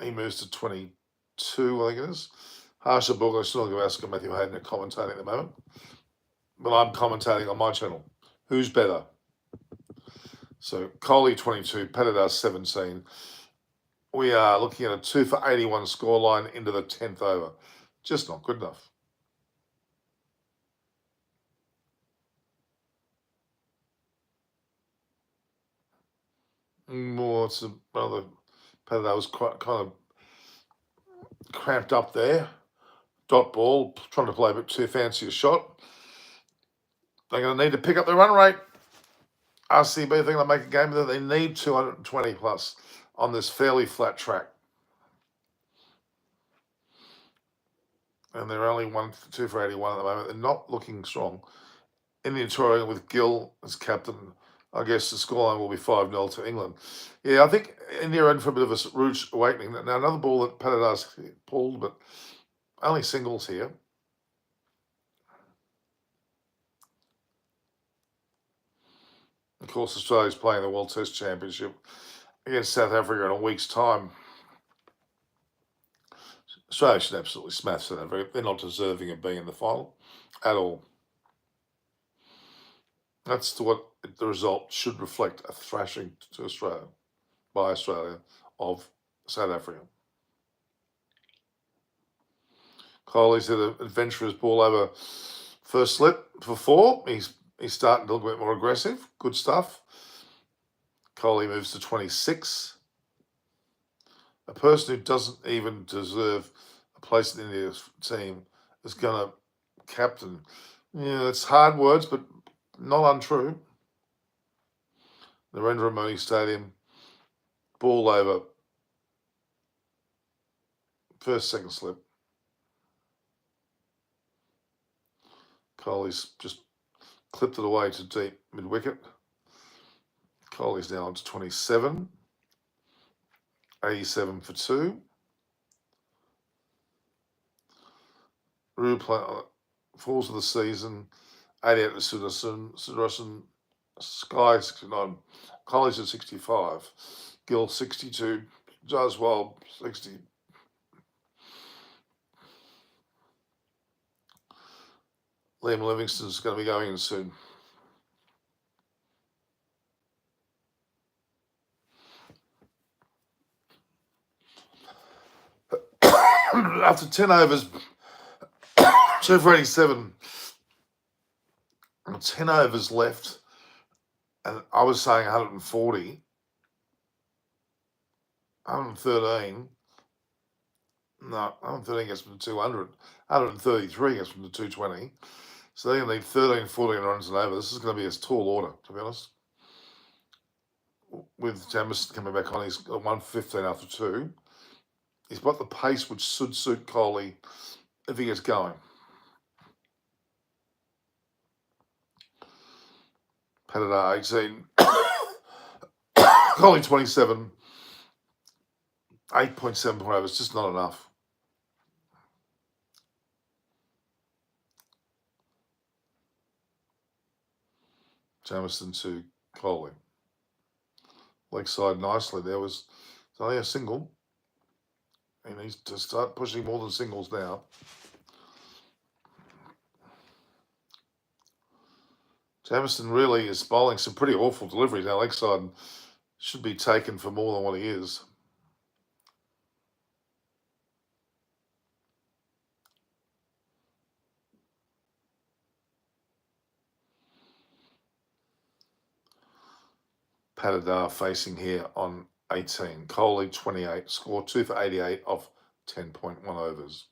He moves to 22, I think it is. Harsha Bogle, still Gavaskar, Matthew Hayden are commentating at the moment. But I'm commentating on my channel. Who's better? So Coley 22, Patadar 17. We are looking at a 2 for 81 scoreline into the 10th over. Just not good enough. More, it's another Patadar was quite kind of cramped up there. Dot ball, trying to play a bit too fancy a shot. They're going to need to pick up the run rate. RCB, they're going to make a game of it. They need 220 plus on this fairly flat track. And they're only 2 for 81 at the moment. They're not looking strong. Indian touring with Gill as captain. I guess the scoreline will be 5-0 to England. Yeah, I think India are in for a bit of a rude awakening. Now, another ball that Patadars pulled, but only singles here. Of course, Australia's playing the World Test Championship against South Africa in a week's time. Australia should absolutely smash South Africa. They're not deserving of being in the final at all. That's what the result should reflect, a thrashing to Australia, by Australia, of South Africa. Coley's hit an adventurous ball over first slip for 4. He's starting to look a bit more aggressive. Good stuff. Coley moves to 26. A person who doesn't even deserve a place in India's team is going to captain. Yeah, it's hard words, but not untrue. Narendra Modi Stadium, ball over first, second slip. Coley's just clipped it away to deep mid-wicket. Coley's now on to 27. 87 for 2. Rue falls of the season. 88 to Sudarshan. Sky 69. Coley's at 65. Gill 62. Jaswal 60. Liam Livingston's going to be going in soon. After 10 overs, 2 for 87, 10 overs left, and I was saying 140, 113. No, 113 gets from the 200. 133 gets from the 220. So they're going to need 13, 14 runs and over. This is going to be a tall order, to be honest. With Jamison coming back on, he's got 115 after 2. He's got the pace which should suit Coley if he gets going. Patadar 18. Coley 27. 8.7 point over. It's just not enough. Jamison to Coley. Leg side nicely. There was only a single. He needs to start pushing more than singles now. Jamison really is bowling some pretty awful deliveries. Now, leg side should be taken for more than what he is. Patadar facing here on 18. Coley 28. Score 2 for 88 off 10.1 overs.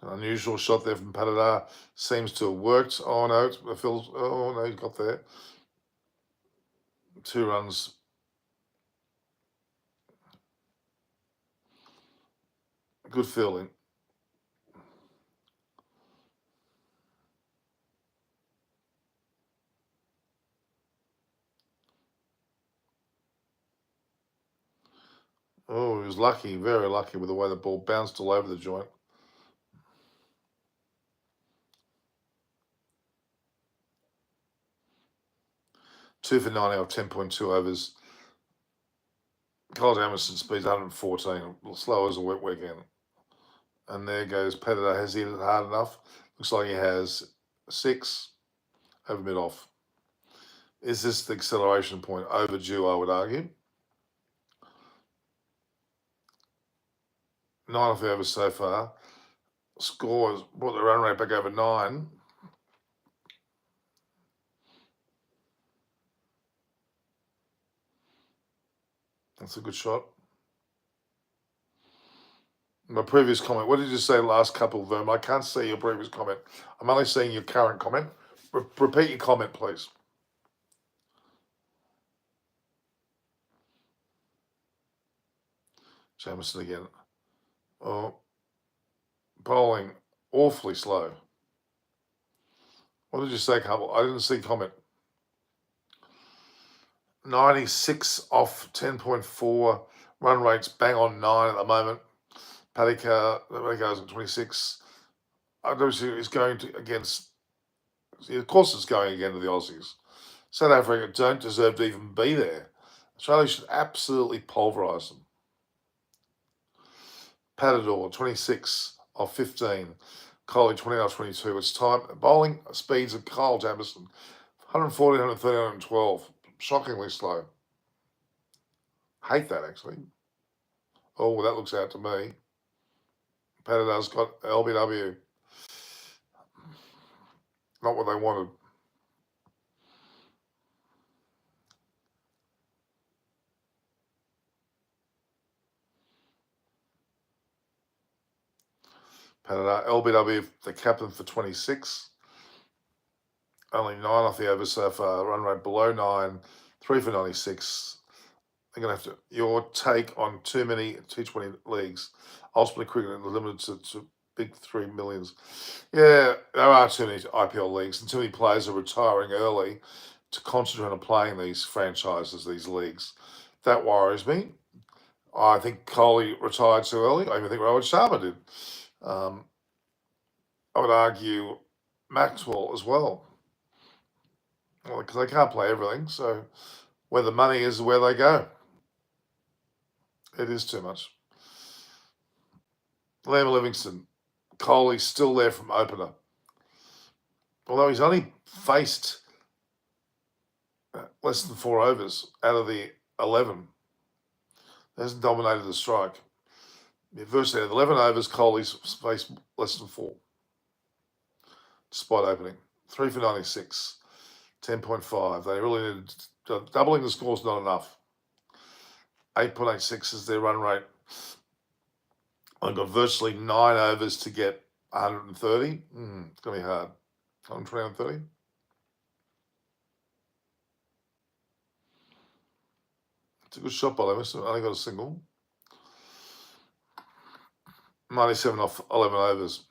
An unusual shot there from Patadar. Seems to have worked. Oh no, oh no, he got there. 2 runs. Good fielding. Oh, he was lucky, very lucky with the way the ball bounced all over the joint. Two for 90 off 10.2 overs. Cole Jamison speeds 114, slow as a wet weekend. And there goes Patadar. Has he hit it hard enough? Looks like he has 6 over mid off. Is this the acceleration point? Overdue, I would argue. 9 off the overs so far. Scores brought the run rate back over 9. That's a good shot. My previous comment. What did you say last couple, Verm? I can't see your previous comment. I'm only seeing your current comment. Repeat your comment, please. Jamison again. Oh, bowling awfully slow. What did you say, couple? I didn't see comment. 96 off 10.4. Run rates bang on 9 at the moment. Paddy's at 26. Obviously, he's going to against. Of course, it's going again to the Aussies. South Africa don't deserve to even be there. Australia should absolutely pulverise them. Patador, 26 of 15. Coley, 29 of 22. It's time. Bowling speeds of Kyle Jamieson, 140, 130, 112. Shockingly slow. Hate that, actually. Oh, that looks out to me. Patador's got LBW. Not what they wanted. Patador, LBW, the captain for 26. Only 9 off the over so far. Run rate below 9. 3 for 96. They're going to have to. Your take on too many T20 leagues. Ultimately, cricket and limited to big 3 millions. Yeah, there are too many IPL leagues, and too many players are retiring early to concentrate on playing these franchises, these leagues. That worries me. I think Kohli retired too early. I even think Rohit Sharma did. I would argue Maxwell as well. Well, because they can't play everything, so where the money is where they go. It is too much. Liam Livingstone, Kohli's still there from opener. Although he's only faced less than 4 overs out of the 11. He hasn't dominated the strike. Virtually at 11 overs, Kohli's faced less than 4. Despite opening. 3 for 96. 10.5. They really needed doubling the score is not enough. 8.86 is their run rate. I've got virtually 9 overs to get 130. It's going to be hard. 120, 130. It's a good shot by them. I only got a single. 97 off 11 overs.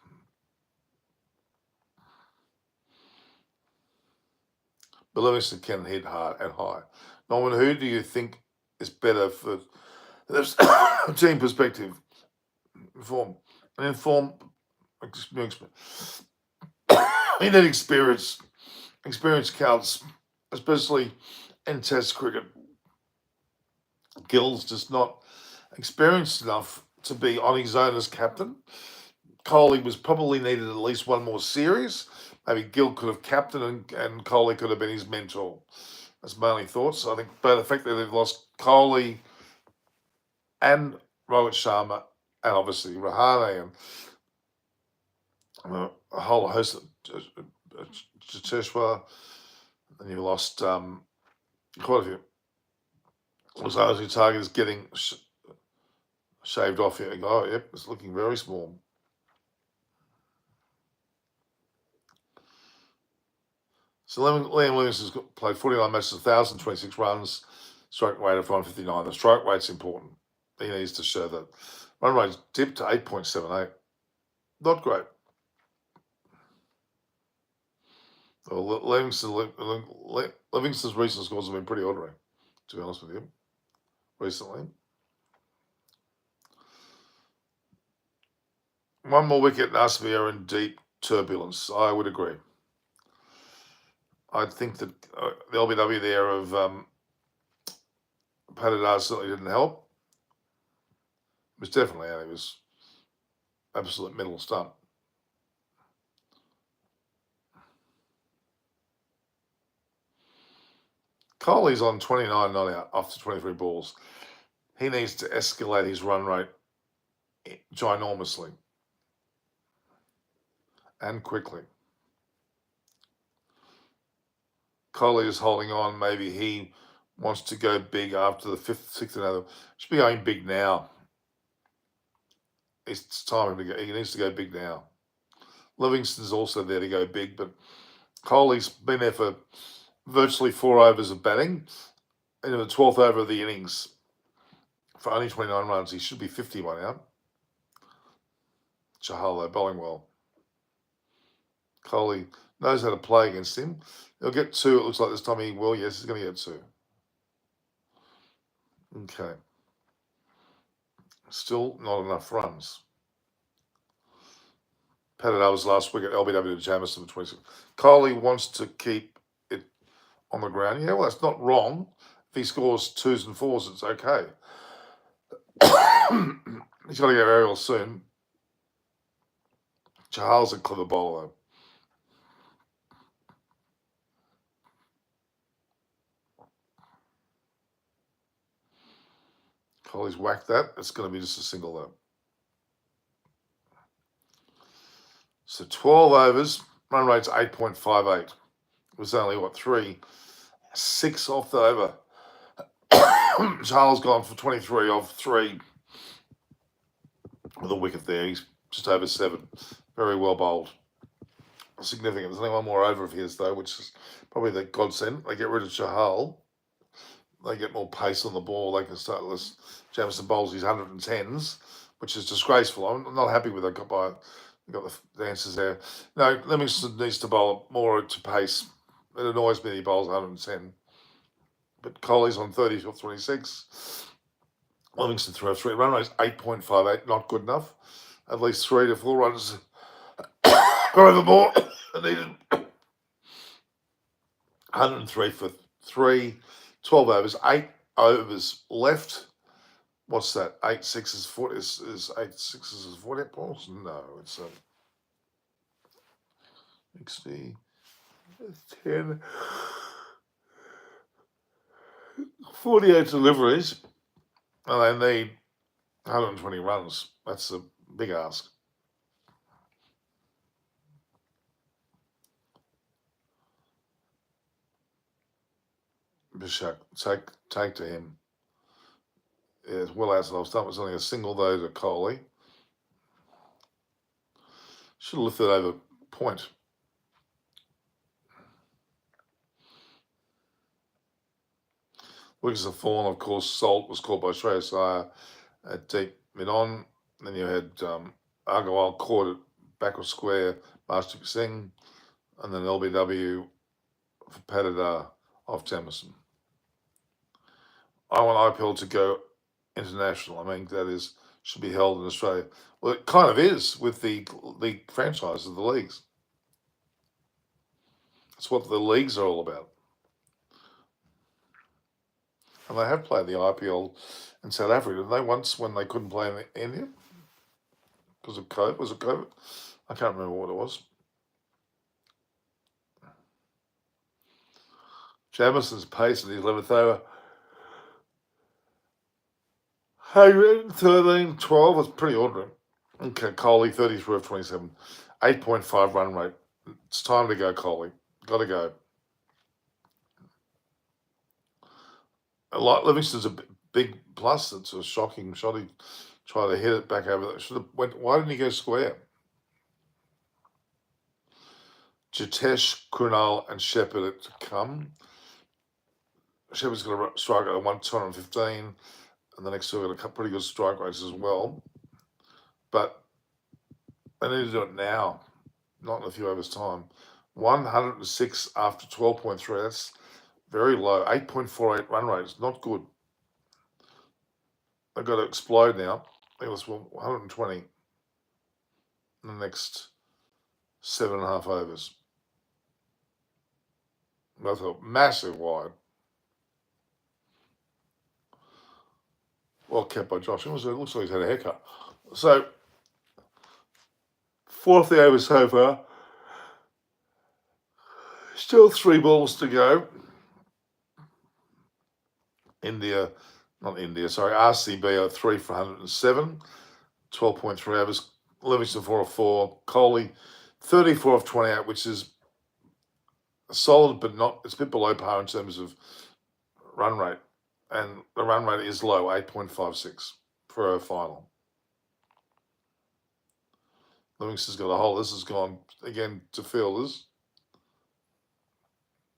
But Livingston can hit hard and high. Norman, who do you think is better for this team perspective? Form. And in form, you need experience. Experience counts, especially in Test cricket. Gill's just not experienced enough to be on his own as captain. Kohli was probably needed at least one more series. Maybe Gill could have captained and Kohli could have been his mentor. That's my only thoughts. I think by the fact that they've lost Kohli and Rohit Sharma and obviously Rahane and a whole host of Cheteshwar, and you lost quite a few. So your target is getting shaved off here. Oh, yep, it's looking very small. So Liam Livingstone's played 49 matches, 1,026 runs, strike rate of 159. The strike rate's important. He needs to show that. Run rate dipped to 8.78. Not great. Well, Livingston's recent scores have been pretty ordinary, to be honest with you, recently. One more wicket and RCB are in deep turbulence. I would agree. I think that the LBW there of Patador certainly didn't help. It was definitely out. It was absolute middle stump. Kohli's on 29 not out after 23 balls. He needs to escalate his run rate ginormously and quickly. Kohli is holding on. Maybe he wants to go big after the 5th, 6th, and other. Should be going big now. It's time to go. He needs to go big now. Livingston's also there to go big, but Kohli's been there for virtually 4 overs of batting. In the 12th over of the innings, for only 29 runs, he should be 51 out. Chahal, though, bowling well. Kohli knows how to play against him. He'll get 2. It looks like this time he will. Yes, he's going to get 2. Okay. Still not enough runs. Patador's last wicket, LBW to Jamieson for 26. Kohli wants to keep it on the ground. Yeah, well, that's not wrong. If he scores 2s and 4s, it's okay. He's got to go aerial soon. Chahal's a clever bowler, though. Kohli's whacked that. It's going to be just a single, though. So 12 overs, run rate's 8.58. It was only, 6 off the over. Charles gone for 23 off 3 with a wicket there. He's just over 7. Very well bowled. Significant. There's only one more over of his, though, which is probably the godsend. They get rid of Chahal. They get more pace on the ball. They can start less. Jamison bowls his 110s, which is disgraceful. I'm not happy with it. Got the answers there. No, Livingston needs to bowl more to pace. It annoys me that he bowls 110. But Kohli's on 30 off 26. Livingston 3 off 3. Run rate's 8.58. Not good enough. At least 3 to 4 runs over more. Needed 103 for 3. 12 overs. 8 overs left. What's that? 8 sixes, 40 is 8 sixes is 48 balls? No, it's 60, 10, 48 deliveries, and they need 120 runs. That's a big ask. Bishak, take to him. It's well outside off stump. It's only a single, though, to Kohli. Should have lifted over point. Wickets have fallen, of course. Salt was caught by Shreyas Iyer at deep mid-on. Then you had Agarwal caught it backward square, Master Singh, and then LBW for Patidar off Jamison. I want IPL to go international. I mean, that should be held in Australia. Well, it kind of is with the league franchises, the leagues. That's what the leagues are all about. And they have played the IPL in South Africa. Did they once when they couldn't play in India? Because of COVID? Was it COVID? I can't remember what it was. Jamison's pace in his 11th over. 113, 12 was pretty ordinary. Okay, Kohli, 33 of 27. 8.5 run rate. It's time to go, Kohli. Got to go. Livingston's a big plus. It's a shocking shot. He tried to hit it back over. Why didn't he go square? Jitesh, Krunal, and Shepherd are to come. Shepherd's going to strike at 215, and the next two are going to cut pretty good strike rates as well. But they need to do it now, not in a few overs' time. 106 after 12.3. That's very low. 8.48 run rate. It's not good. They've got to explode now. I think it was 120 in the next 7.5 overs. That's a massive wide. Well kept by Josh. It looks like he's had a haircut. So, 4th the over so far. Still 3 balls to go. RCB are 3 for 107. 12.3 overs. Livingston 4 of 4. Kohli 34 of 28, which is solid, but it's a bit below par in terms of run rate. And the run rate is low, 8.56 for a final. Livingston's got a hole. This has gone again to fielders.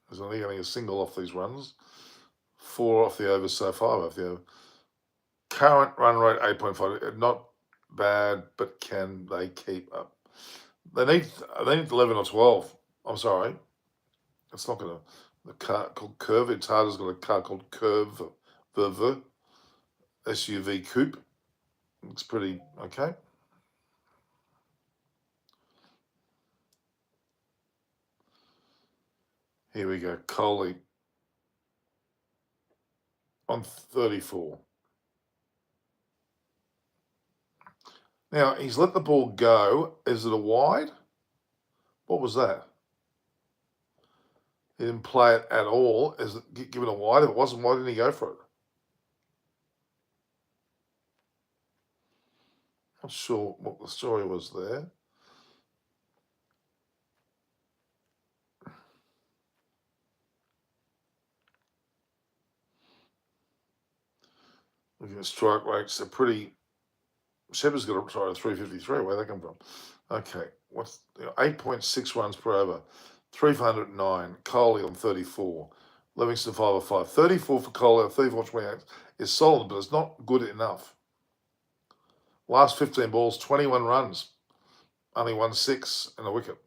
There's only getting a single off these runs. 4 off the over so far. Off the over. Current run rate 8.5. Not bad, but can they keep up? They need 11 or 12. I'm sorry. It's not going to. The car called Curve. TATA's got a car called Curve. SUV coupe. Looks pretty okay. Here we go. Kohli on 34. Now, he's let the ball go. Is it a wide? What was that? He didn't play it at all. Is it given a wide? If it wasn't, why didn't he go for it? Not sure what the story was there. Looking at strike rates, they're pretty. Shepard's got a try 353. Where'd that come from? Okay, what's 8.6 runs per over, 309. Coley on 34. Livingston 505. 34 for Coley on 34.28 is solid, but it's not good enough. Last 15 balls, 21 runs, only 1-6 and a wicket.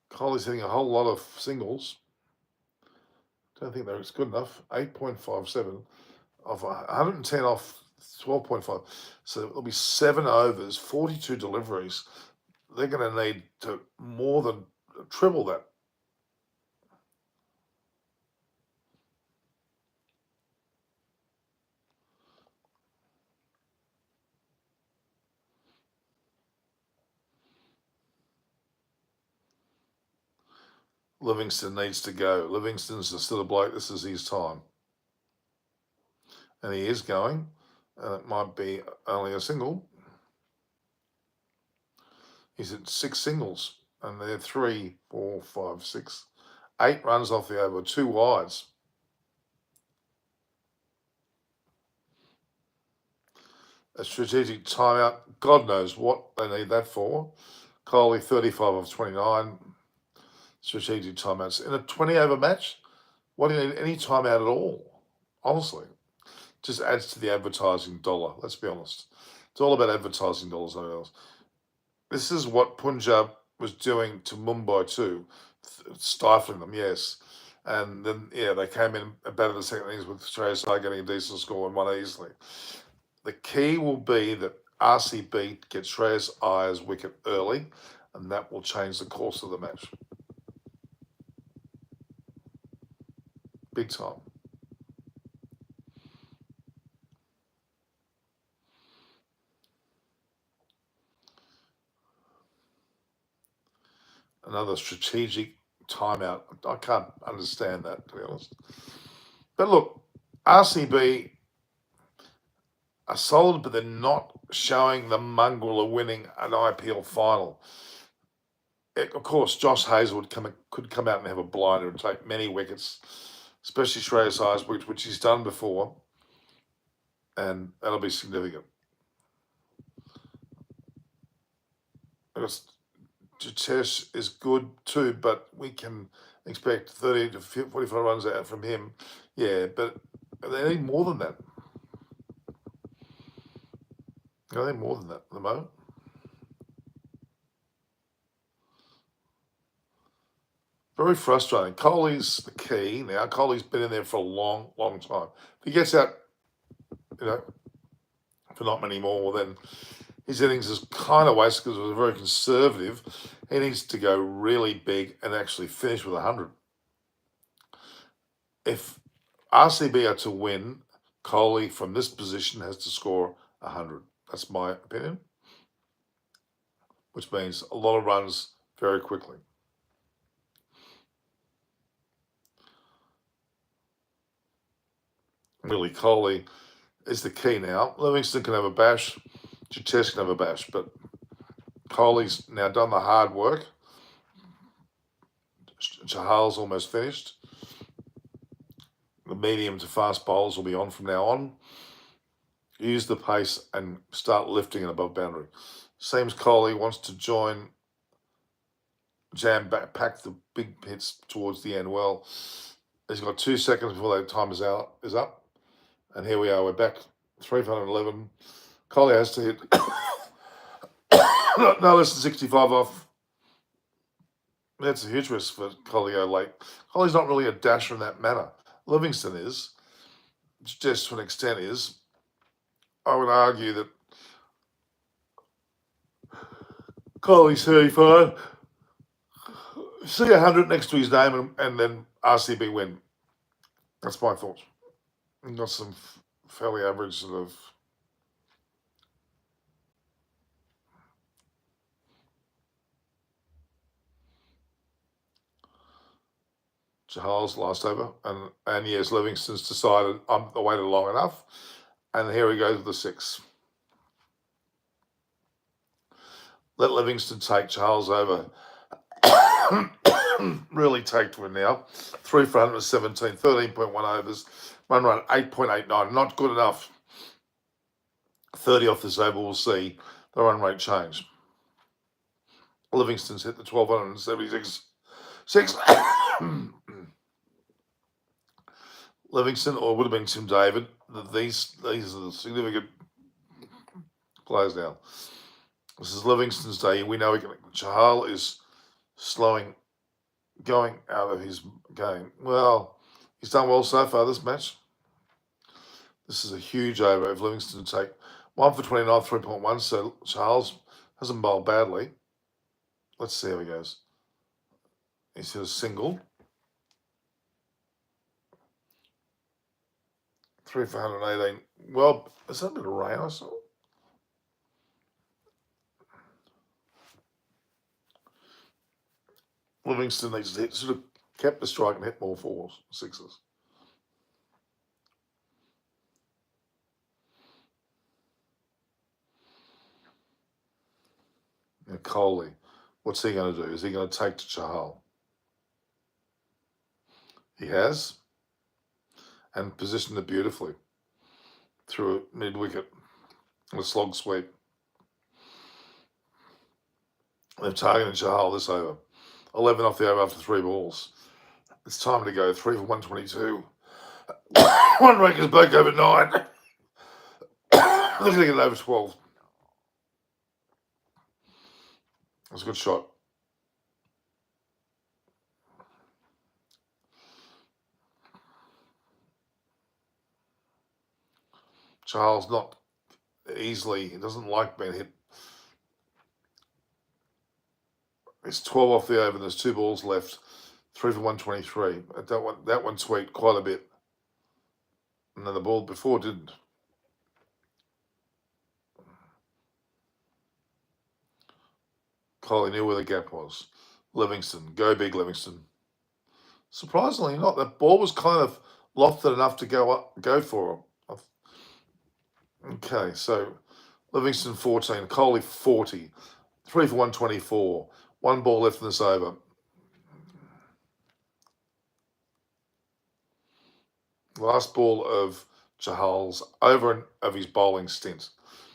Coley's hitting a whole lot of singles. Don't think that's good enough. 8.57 off 110 off 12.5. So there'll be 7 overs, 42 deliveries. They're going to need to more than triple that. Livingston needs to go. Livingston's still a bloke. This is his time. And he is going. And it might be only a single. He's at 6 singles. And they're 3, 4, 5, 6, 8 runs off the over, 2 wides. A strategic timeout. God knows what they need that for. Coley 35 of 29. Strategic timeouts. In a 20 over match, why do you need any timeout at all? Honestly. Just adds to the advertising dollar. Let's be honest. It's all about advertising dollars, nothing else. This is what Punjab was doing to Mumbai too, stifling them, yes. And then, they came in and batted the second innings with Shreyas Iyer getting a decent score and won easily. The key will be that RCB gets Shreyas Iyer's wicket early, and that will change the course of the match. Big time. Another strategic timeout. I can't understand that, to be honest. But look, RCB are solid, but they're not showing the mongrel of winning an IPL final. Of course, Josh Hazlewood could come out and have a blinder and take many wickets, especially Shreyas Iyer's, which he's done before, and that'll be significant. Because Jitesh is good too, but we can expect 30 to 45 runs out from him. Yeah, but they need more than that. They need more than that at the moment. Very frustrating. Coley's the key now. Coley's been in there for a long, long time. If he gets out, for not many more, then his innings is kind of wasted because it was very conservative. He needs to go really big and actually finish with 100. If RCB are to win, Coley from this position has to score 100. That's my opinion, which means a lot of runs very quickly. Really, Coley is the key now. Livingston can have a bash. Jitesh can have a bash, but Coley's now done the hard work. Chahal's almost finished. The medium to fast bowlers will be on from now on. Use the pace and start lifting it above boundary. Seems Coley wants to pack the big hits towards the end. Well, he's got 2 seconds before that time is up. And here we are. We're back 311. Coley has to hit no less than 65 off. That's a huge risk for Coley late. Coley's not really a dasher in that manner. Livingston is, just to an extent is. I would argue that Coley's 35. See 100 next to his name and then RCB win. That's my thoughts. We've got some fairly average sort of. Chahal's last over, and yes, Livingston's decided I waited long enough, and here he goes with the 6. Let Livingston take Charles over. Really take to him now. 3 for 117, 13.1 overs, run rate 8.89. Not good enough. 30 off this over, we'll see the run rate change. Livingston's hit the 1,276. 6. Livingston, or it would have been Tim David. These are the significant players now. This is Livingston's day. We know Chahal is going out of his game. Well, he's done well so far this match. This is a huge over if Livingston take 1 for 29, 3.1. So Charles hasn't bowled badly. Let's see how he goes. He's hit a single. 3 for 118. Well, is that a bit of rain I saw? Livingston needs to hit, sort of kept the strike and hit more 4s, 6s. Now Coley, what's he going to do? Is he going to take to Chahal? He has, and positioned it beautifully through a mid-wicket, a slog sweep. They've targeted Chahal this over. 11 off the over after 3 balls. It's time to go. 3 for 122. One raker's back over 9. They're going to get over 12. That's a good shot. Charles not easily. He doesn't like being hit. It's 12 off the over. There's 2 balls left. 3 for 123. That one sweet quite a bit. And then the ball before didn't. Coley knew where the gap was. Livingston. Go big, Livingston. Surprisingly not. That ball was kind of lofted enough to go for him. Okay, so Livingston 14, Coley 40, 3 for 124, 1 ball left in this over. Last ball of Chahal's over of his bowling stint.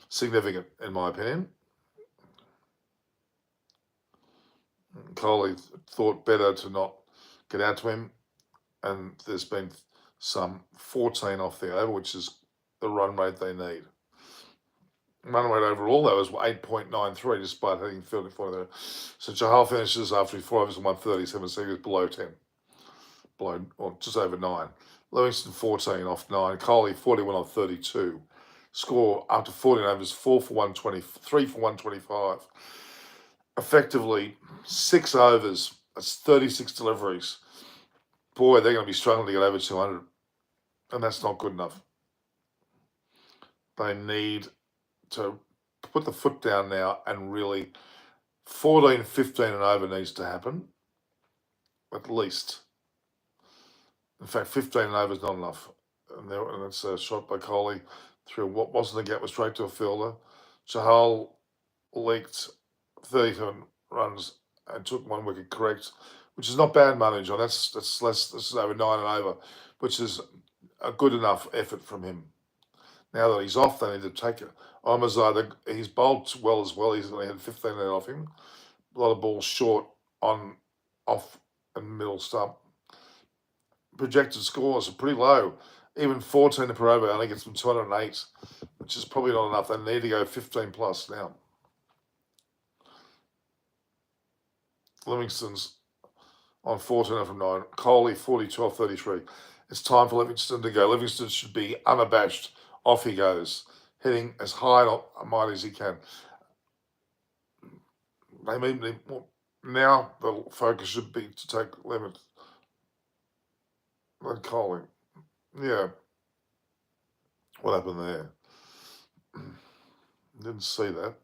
Significant, in my opinion. Coley thought better to not get out to him, and there's been some 14 off the over, which is the run rate they need. Run rate overall, though, is 8.93, despite hitting 34 there. So Chahal finishes after 4 overs and 137, so he was below 10. Or just over 9. Livingston 14 off 9. Coley 41 off 32. Score after 14 overs, 4 for 120, 3 for 125. Effectively, 6 overs. That's 36 deliveries. Boy, they're going to be struggling to get over 200. And that's not good enough. They need to put the foot down now and really 14, 15 and over needs to happen. At least. In fact, 15 and over is not enough. And it's a shot by Coley through what wasn't a gap, was straight to a fielder. Chahal leaked 37 runs and took 1 wicket correct, which is not bad money, John. That's less. This is over 9 and over, which is a good enough effort from him. Now that he's off, they need to take it. Omazai, he's bowled well as well. He's going to hit 15 off him. A lot of balls short off and middle stump. Projected scores are pretty low. Even 14 per over only gets them 208, which is probably not enough. They need to go 15 plus now. Livingston's on 14 from 9. Coley 42 off 33. It's time for Livingston to go. Livingston should be unabashed. Off he goes, hitting as high and mighty as he can. Now the focus should be to take limit. And Coley, yeah. What happened there? Didn't see that.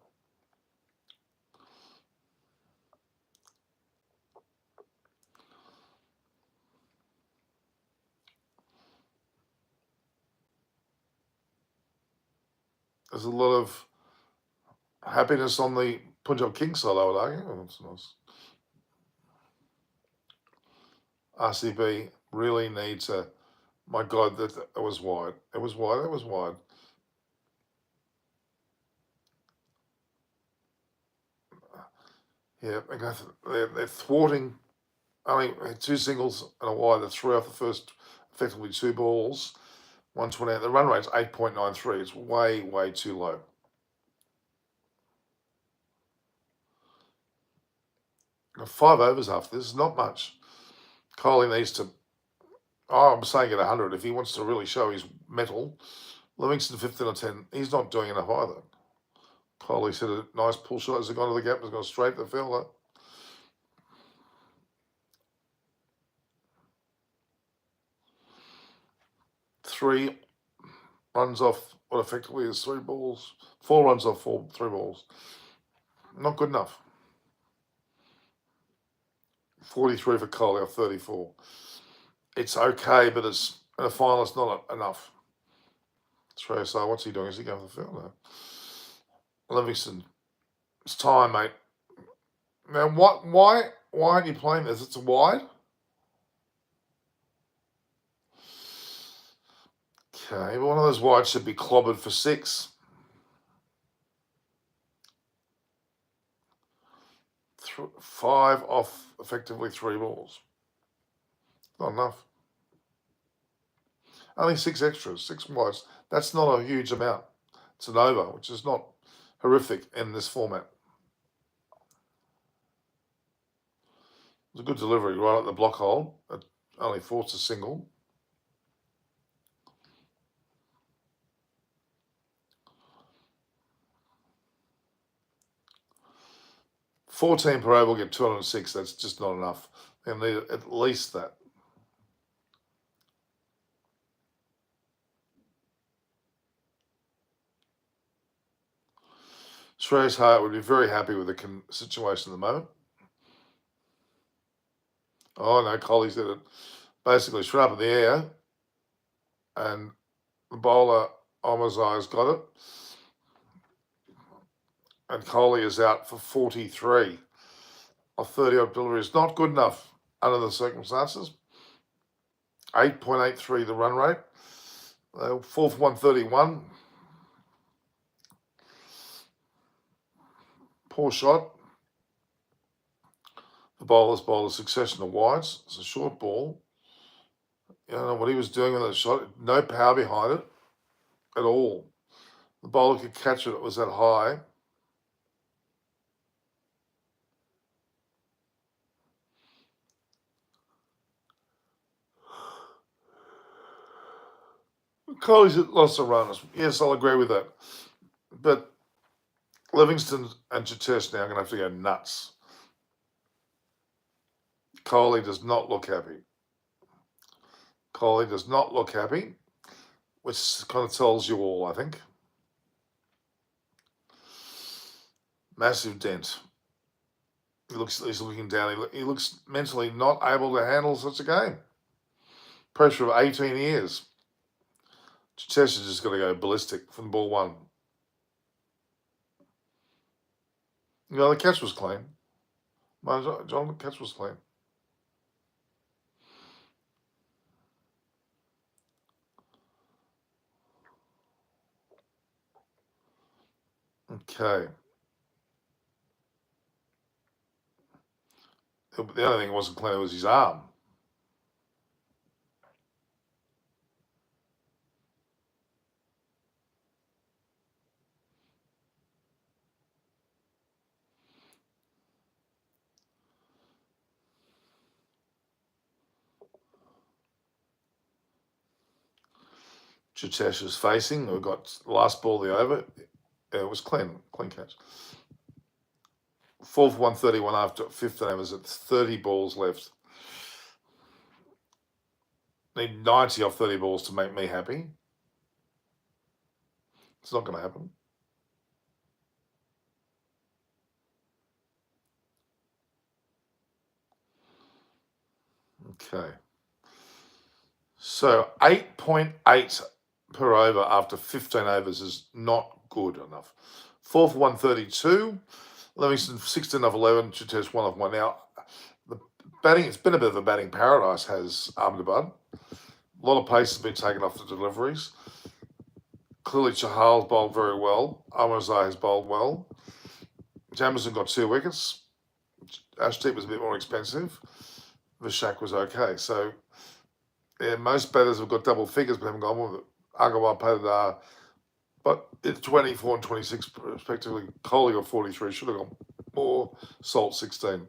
There's a lot of happiness on the Punjab Kings side, I would argue. Oh, that's nice. RCB really needs a. My God, that was wide. It was wide. It was wide. Yeah, they're thwarting. Only two singles and a wide. They threw off the first, effectively two balls. 128. The run rate's 8.93. It's way, way too low. Now, 5 overs after this is not much. Coley needs to. Oh, I'm saying at 100. If he wants to really show his mettle, Livingston 15 or 10. He's not doing enough either. Coley said a nice pull shot as it gone to the gap, has gone straight to the fielder. Three runs off what effectively is 3 balls. 4 runs off 3 balls. Not good enough. 43 for Coley off 34. It's okay, but it's in a final, it's not enough. So what's he doing? Is he going to the field now? Livingston, it's time, mate. Now, why aren't you playing this? It's a wide. Okay, but one of those wides should be clobbered for 6. 5 off effectively 3 balls. Not enough. Only 6 extras, 6 wides. That's not a huge amount. It's an over, which is not horrific in this format. It was a good delivery right at the block hole. It only forced a single. $14 per over will get 206. That's just not enough. They need at least that. Shreyas Hart would be very happy with the situation at the moment. Oh no, Coley did it. Basically, straight up in the air, and the bowler Omazai's got it, and Coley is out for 43 of 30 odd deliveries. Not good enough under the circumstances. 8.83 the run rate. 4 for 131. Poor shot. The bowler's bowled a succession of wides. It's a short ball. I don't know what he was doing with that shot. No power behind it at all. The bowler could catch it. It was that high. Coley's lost the runners. Yes, I'll agree with that. But Livingston and Chitesh now are going to have to go nuts. Coley does not look happy. Coley does not look happy, which kind of tells you all, I think. Massive dent. He's looking down. He looks mentally not able to handle such a game. Pressure of 18 years. Chitesh is just going to go ballistic from ball 1. You know, the catch was clean. John, the catch was clean. Okay. The only thing that wasn't clean was his arm. Chitesh was facing. We got the last ball of the over. It was clean catch. 4 for 131 after 15 overs at 30 balls left. Need 90 off 30 balls to make me happy. It's not going to happen. Okay. So 8.8 per over after 15 overs is not good enough. 4 for 132. Livingston 16 off 11. Chittesh 1 off 1. Now, the batting, it's been a bit of a batting paradise, has Ahmedabad. A lot of pace has been taken off the deliveries. Clearly, Chahal's bowled very well. Amazai has bowled well. Jamison got 2 wickets. Ashdeep was a bit more expensive. Vishak was okay. So, yeah, most batters have got double figures but haven't gone with it. Agarwal, Patadar, but it's 24 and 26 respectively. Kohli got 43, should have gone more. Salt 16.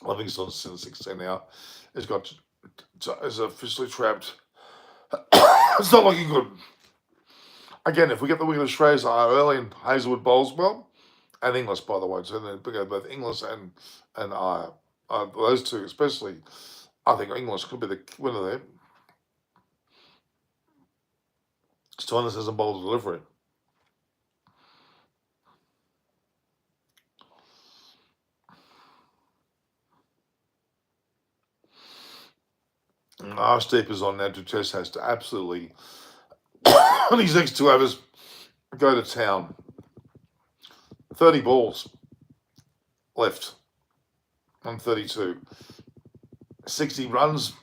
Livingston's 16 now. Is officially trapped. It's not looking good. Again, if we get the wicket of Shreyas early and Hazelwood bowls well, and Inglis, by the way, so then we go both Inglis and Iyer. Those two, especially, I think Inglis could be the winner there. Stoinis hasn't bowled a delivery. Arshdeep is on now. Chess has to absolutely, on these next 2 overs, go to town. 30 balls left on 32. 60 runs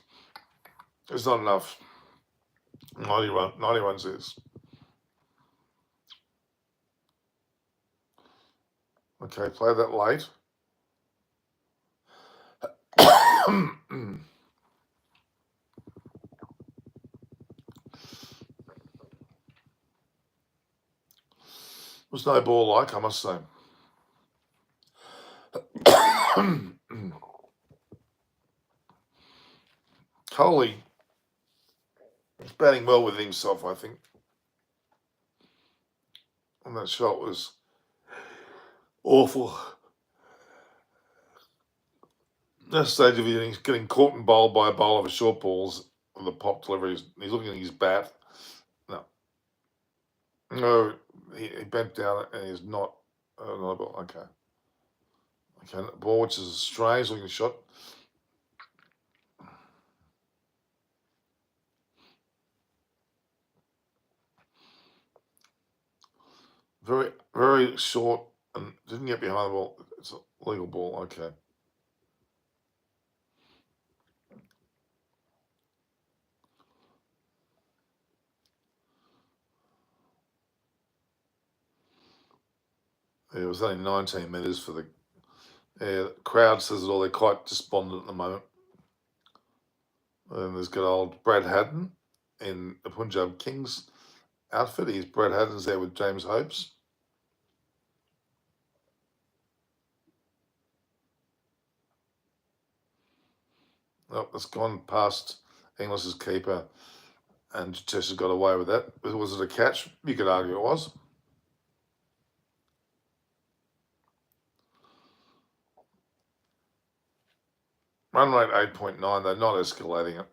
is not enough. 90 runs is. Okay, play that late. Was no ball like, I must say. Kohli is batting well with himself, I think. And that shot was awful. That stage of he's getting caught and bowled by a bowler of short balls with the pop delivery. He's looking at his bat. No, he bent down and he's not. Another ball. Okay. Okay, ball which is a strange looking shot. Very, very short and didn't get behind the ball. It's a legal ball. Okay. It was only 19 metres for the crowd says it all. They're quite despondent at the moment. And there's good old Brad Haddon in the Punjab Kings outfit. Brad Haddon's there with James Hopes. Oh, it's gone past Inglis's keeper, and Chess has got away with that. Was it a catch? You could argue it was. Run rate 8.9. They're not escalating it.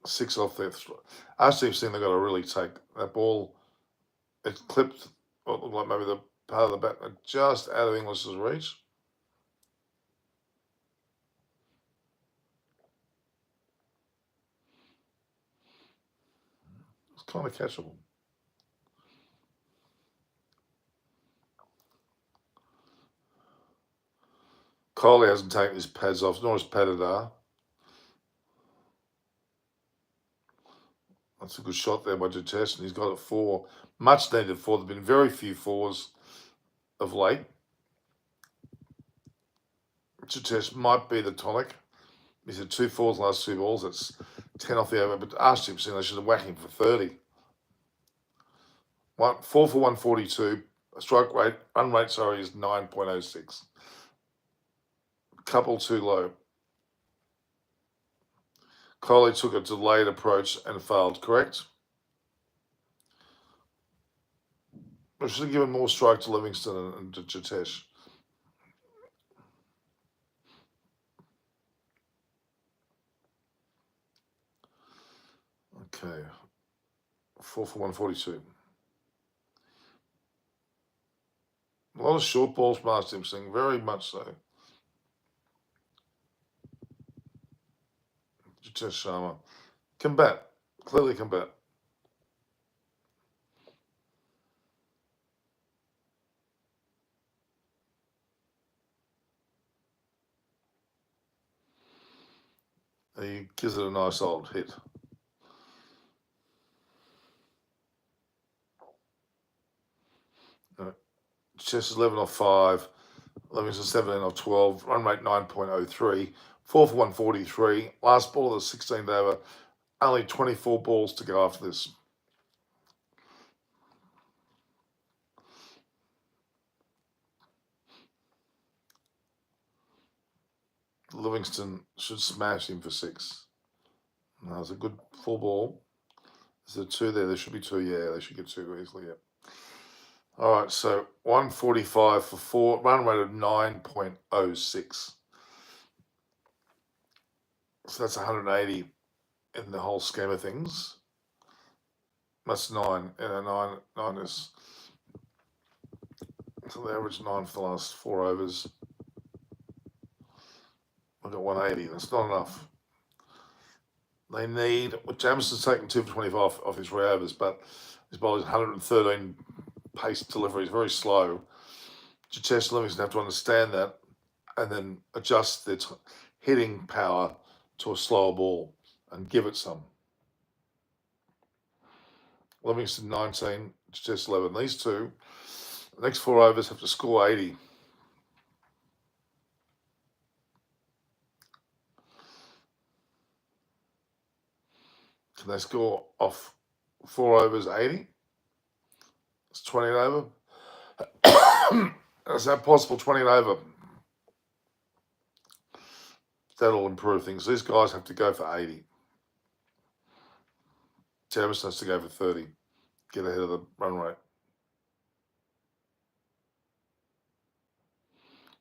6 off their. RCB's seen they've got to really take that ball. It clipped, what looked like maybe the part of the bat just out of Inglis's reach. It's kind of catchable. Kohli hasn't taken his pads off, nor has Patadar. That's a good shot there by Jitesh, and he's got a 4. Much needed 4. There have been very few 4s of late. Jitesh might be the tonic. He's had 2 4s last 2 balls. That's 10 off the over. But Arshdeep they should have whacked him for 30. 4 for 142. Strike rate, run rate, sorry, is 9.06. Couple too low. Kohli took a delayed approach and failed, correct? I should have given more strike to Livingston and to Jitesh. Okay. 4 for 142. A lot of short balls past him, Singh, very much so. Jitesh Sharma. Combat. Clearly combat. He gives it a nice old hit. Chess 11 off 5. Livingston 17 off 12. Run rate 9.03. 4 for 143. Last ball of the 16th over. Only 24 balls to go after this. Livingston should smash him for 6. No, it's a good full ball. Is there 2 there? There should be 2. Yeah, they should get 2 easily. Yeah. All right, so 145 for 4. Run rate of 9.06. So that's 180 in the whole scheme of things. That's 9. Yeah, 9 is. So the average 9 for the last 4 overs. I've got 180. That's not enough. They need. Jamison's taken 2 for 25 off his 3 overs, but his bowler's 113 pace delivery is very slow. Jitesh Livingston have to understand that and then adjust their hitting power to a slower ball and give it some. Livingston 19, Jitesh 11. These two, the next 4 overs have to score 80. Can they score off 4 overs 80? It's 20 and over. Is that possible? 20 and over. That'll improve things. These guys have to go for 80. Jamison has to go for 30. Get ahead of the run rate.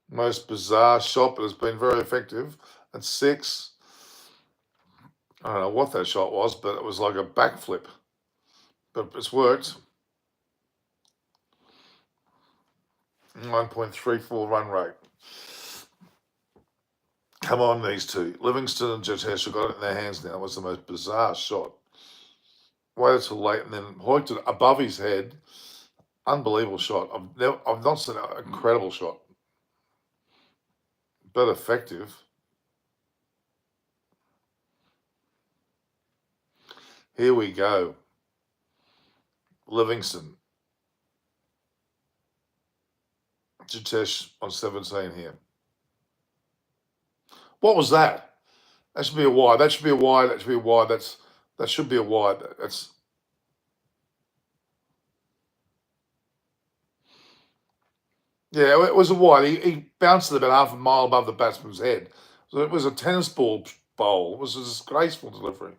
Most bizarre shot, but it's been very effective. At 6. I don't know what that shot was, but it was like a backflip. But it's worked. 9.34 run rate. Come on, these two. Livingston and Jitesh have got it in their hands now. It was the most bizarre shot. Waited till late and then hoiked it above his head. Unbelievable shot. I've not seen an incredible shot, but effective. Here we go. Livingston. Jitesh on 17 here. What was that? That should be a wide. That should be a wide. That should be a wide. That should be a wide. That's. Yeah, it was a wide. He bounced it about half a mile above the batsman's head. So it was a tennis ball bowl. It was a disgraceful delivery.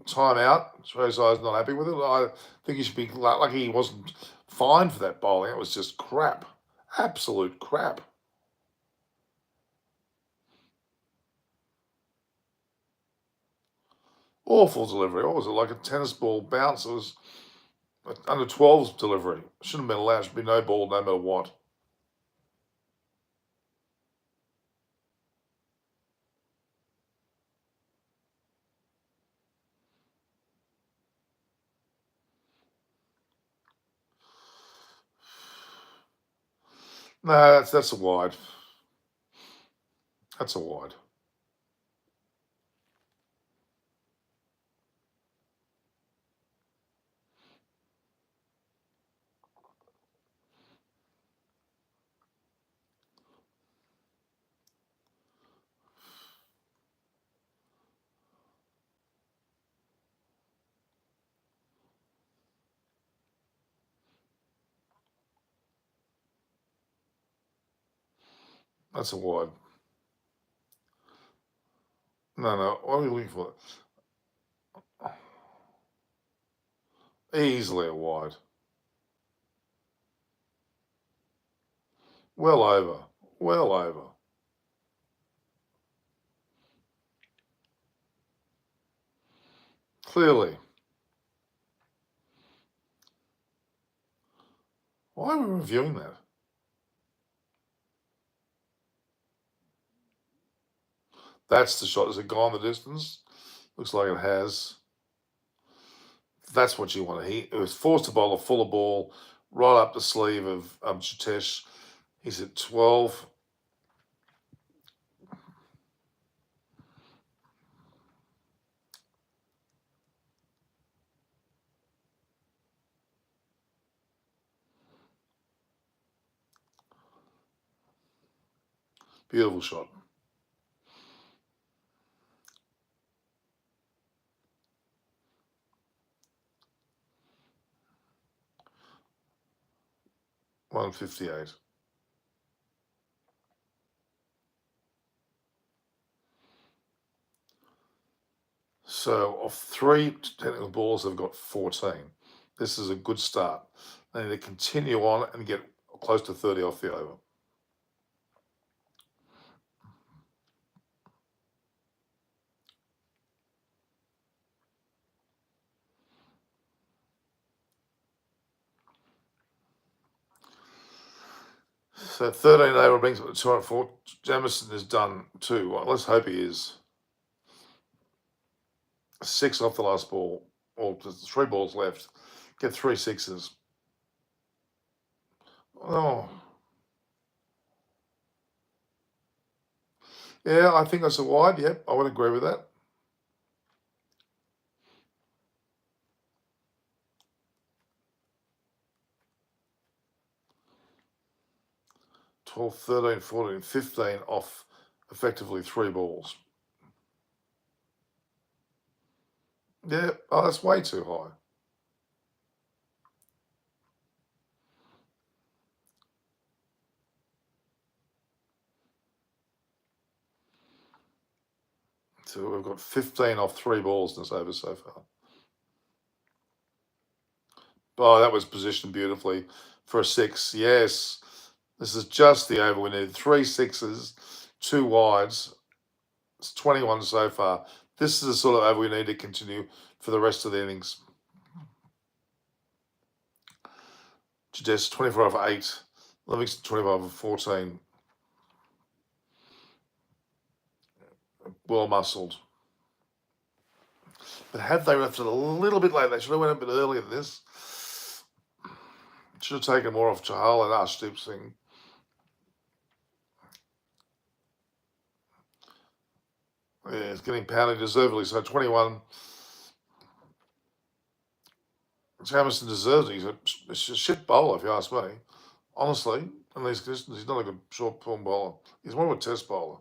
Time out. Shrezi's not happy with it. I think he should be lucky he wasn't fined for that bowling. It was just crap. Absolute crap. Awful delivery. What was it? Like a tennis ball bounce. It was under 12's delivery. Shouldn't have been allowed. Should be no ball, no matter what. No, that's a wide. That's a wide. That's a wide. No. What are we looking for? Easily a wide. Well over. Well over. Clearly. Why are we reviewing that? That's the shot. Has it gone the distance? Looks like it has. That's what you want to hit. It was forced to bowl a fuller ball right up the sleeve of Jitesh. He's at 12. Beautiful shot. $158. So of 3 technical balls, they've got 14. This is a good start. They need to continue on and get close to 30 off the over. So 13 over brings it to 204. Jamison is done too. Well, let's hope he is. 6 off the last ball, or 3 balls left. Get 3 sixes. Oh, yeah, I think that's a wide. Yep, I would agree with that. 12, 13, 14, 15 off effectively 3 balls. Yeah, oh, that's way too high. So we've got 15 off 3 balls in this over so far. Oh, that was positioned beautifully for a 6. Yes, this is just the over we need. 3 sixes, 2 wides. It's 21 so far. This is the sort of over we need to continue for the rest of the innings. Just 24 over 8. Livingston 25 over 14. Well muscled. But had they left it a little bit late, they should have went a bit earlier than this. Should have taken more off Chahal and Arshdeep Singh. Yeah, it's getting pounded deservedly. So 21. Jamison deserves it. He's a shit bowler, if you ask me. Honestly, in these conditions, he's not a good short form bowler. He's more of a test bowler.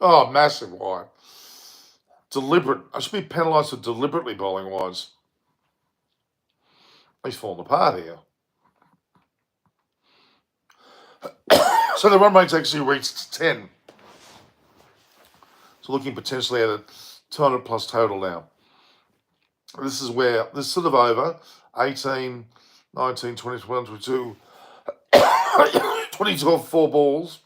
Oh, massive wide. Deliberate. I should be penalised for deliberately bowling wides. He's falling apart here. So the run rate's actually reached 10. So looking potentially at a 200 plus total now. This is where this sort of over 18, 19, 20, 21, 22, 22 off 4 balls.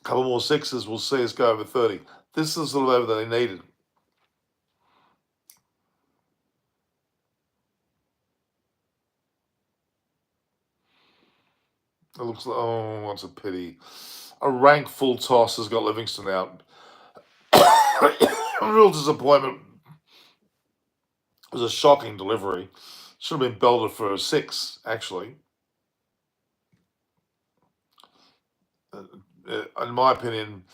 A couple more sixes will see us go over 30. This is the sort of over that they needed. It looks like, oh, that's a pity. A rank full toss has got Livingston out. A real disappointment. It was a shocking delivery. Should have been belted for a 6, actually. In my opinion,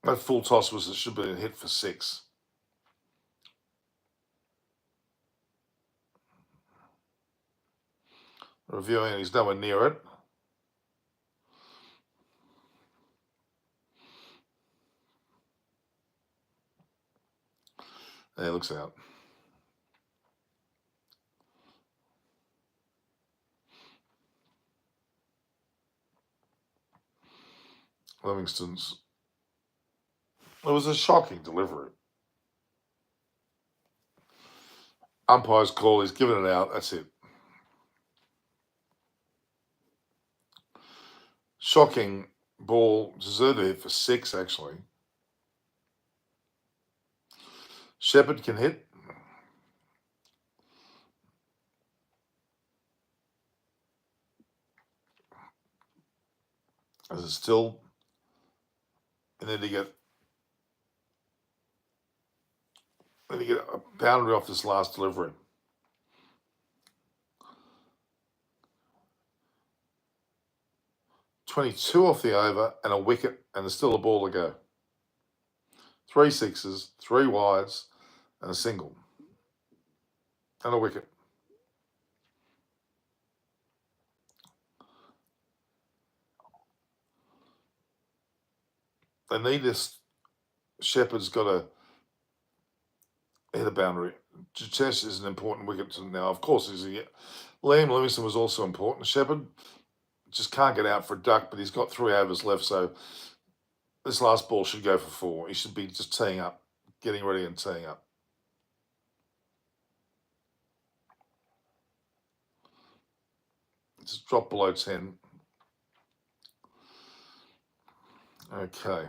that full toss should have been a hit for 6. Reviewing, he's nowhere near it. Yeah, it looks out. Livingston's. It was a shocking delivery. Umpire's call, he's given it out. That's it. Shocking ball. Deserved a hit for 6, actually. Shepherd can hit. As it's still, you need to get a boundary off this last delivery. $22 off the over and a wicket, and there's still a ball to go. 3 sixes, 3 wides, and a single, and a wicket. They need this. Shepherd's got to hit a boundary. Jitesh is an important wicket to now. Of course, Liam Livingstone was also important. Shepherd just can't get out for a duck, but he's got 3 overs left, so this last ball should go for 4. He should be just teeing up, getting ready and teeing up. Just drop below 10. Okay.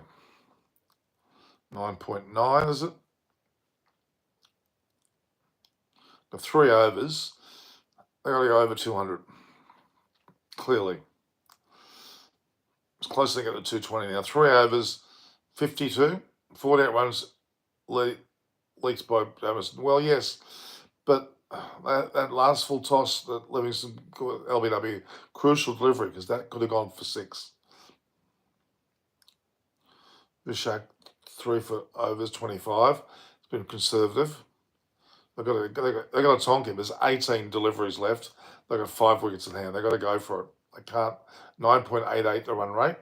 9.9, is it? The 3 overs, they got to go over 200. Clearly. It's close to get to 220 now. 3 overs, 52, 48 runs leaks by Jamison. Well, yes, but that last full toss that Livingston, LBW, crucial delivery, because that could have gone for 6. Vishak, 3 for overs, 25. It's been conservative. They got to tonk him. There's 18 deliveries left. They've got 5 wickets in hand. They've got to go for it. They can't. 9.88 the run rate.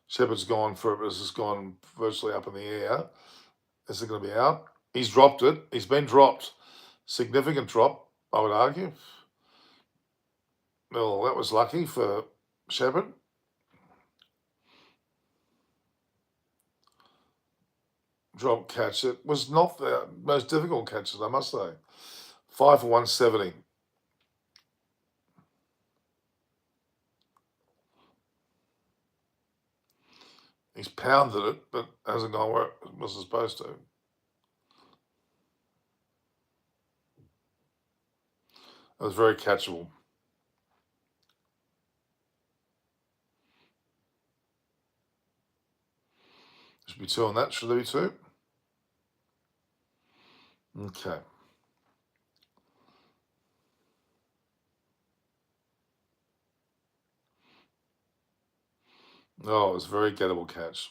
Shepherd's gone for it, but it's gone virtually up in the air. Is it going to be out? He's dropped it. He's been dropped. Significant drop, I would argue. Well, that was lucky for Shepherd. Drop catch. It was not the most difficult catches, I must say. 5 for 170. He's pounded it, but hasn't gone where it was supposed to. It was very catchable. Should be 2 on that. Should there be 2? Okay. Oh, it was a very gettable catch.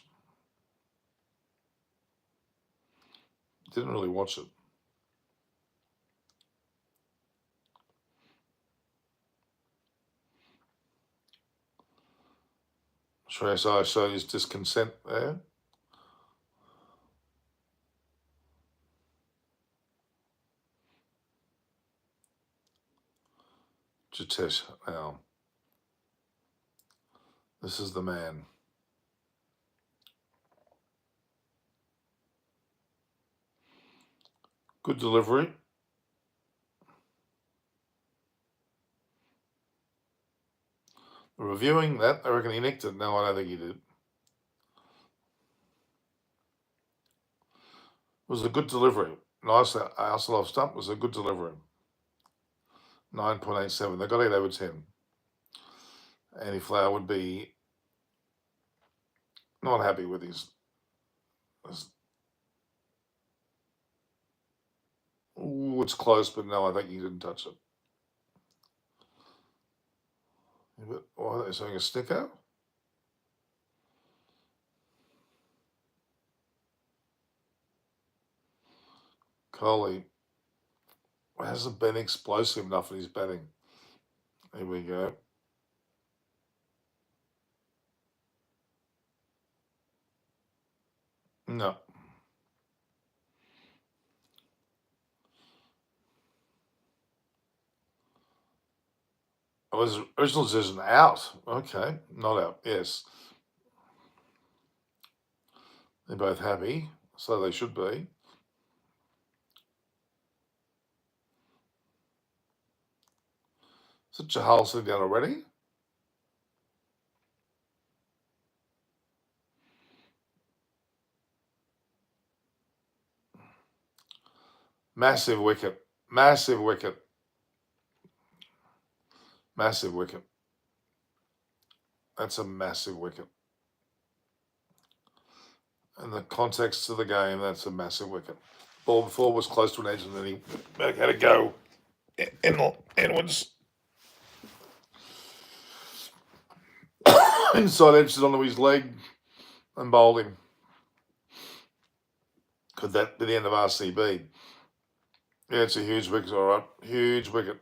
Didn't really watch it. Shreyas Iyer showed his disconsent there. Jitesh now. This is the man. Good delivery. Reviewing that, I reckon he nicked it. No, I don't think he did. It was a good delivery. Nice Hasselhoff stump was a good delivery. 9.87. They got 8 over 10. Andy Flower would be not happy with his. Ooh, it's close, but no, I think he didn't touch it. Why are they saying a sticker? Coley hasn't been explosive enough in his batting. Here we go. No. It was original decision out. Okay, not out. Yes. They're both happy, so they should be. Is it Jahal sitting down already? Massive wicket. Massive wicket. Massive wicket. That's a massive wicket. In the context of the game, that's a massive wicket. Ball before was close to an edge, and then he had to go inwards. Inside edged it onto his leg and bowled him. Could that be the end of RCB? Yeah, it's a huge wicket, all right. Huge wicket.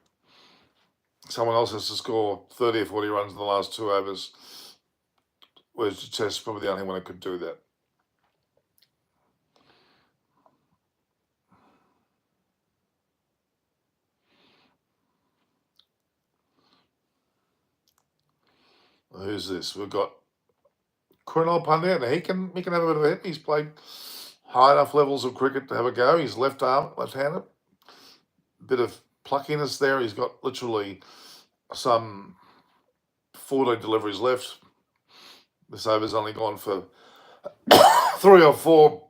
Someone else has to score 30 or 40 runs in the last 2 overs. Whereas the Test probably the only one that could do that. Who's this? We've got Krunal Pandya. Now he can have a bit of a hit. He's played high enough levels of cricket to have a go. He's left-handed. Bit of pluckiness there. He's got literally some 40 deliveries left. This over's only gone for 3 or 4.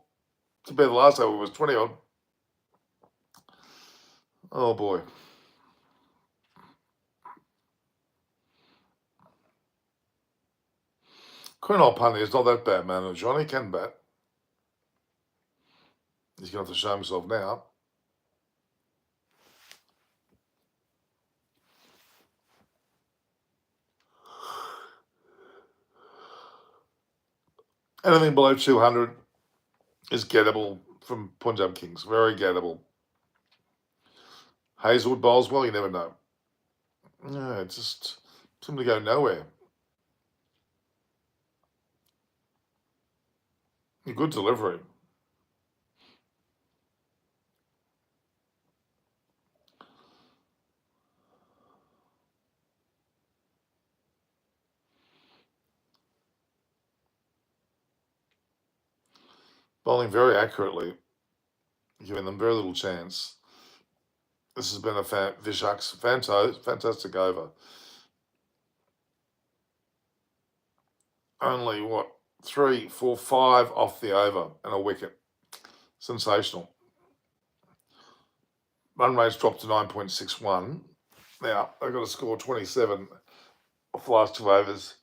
To be the last over was 20 odd. Oh boy. Krunal Pandya is not that bad, man. Johnny can bat. He's going to have to show himself now. Anything below 200 is gettable from Punjab Kings. Very gettable. Hazelwood bowls well, you never know. No, it's just seemed to go nowhere. A good delivery. Bowling very accurately, giving them very little chance. This has been a Vishak's fantastic over. Only, 3, 4, 5 off the over and a wicket. Sensational. Run rate's dropped to 9.61. Now, they've got to score 27 off the last 2 overs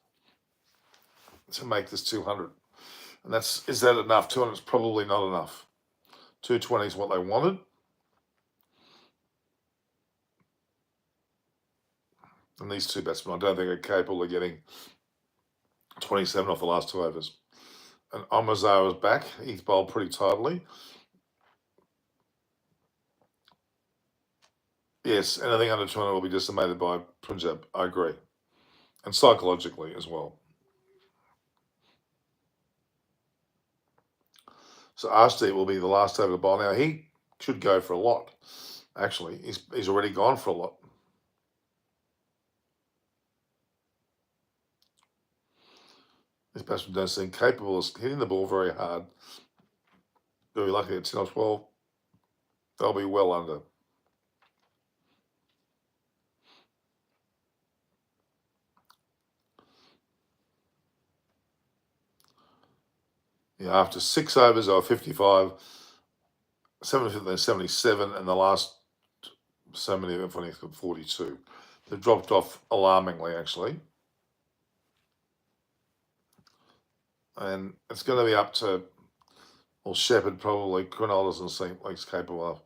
to make this 200. And is that enough? 200 is probably not enough. 220 is what they wanted. And these 2 batsmen, I don't think are capable of getting 27 off the last 2 overs. And Omazar is back. He's bowled pretty tidily. Yes, anything under 200 will be decimated by Punjab. I agree. And psychologically as well. So Arshdeep will be the last over to bowl. Now, he should go for a lot. Actually, he's already gone for a lot. This batsman does seem capable of hitting the ball very hard. They'll be lucky at 10 or 12. They'll be well under. Yeah, after 6 overs, they were 55. 77, and the last so many of them 42. They've dropped off alarmingly, actually. And it's going to be up to, Shepherd probably. Krunal doesn't seem like he's capable of.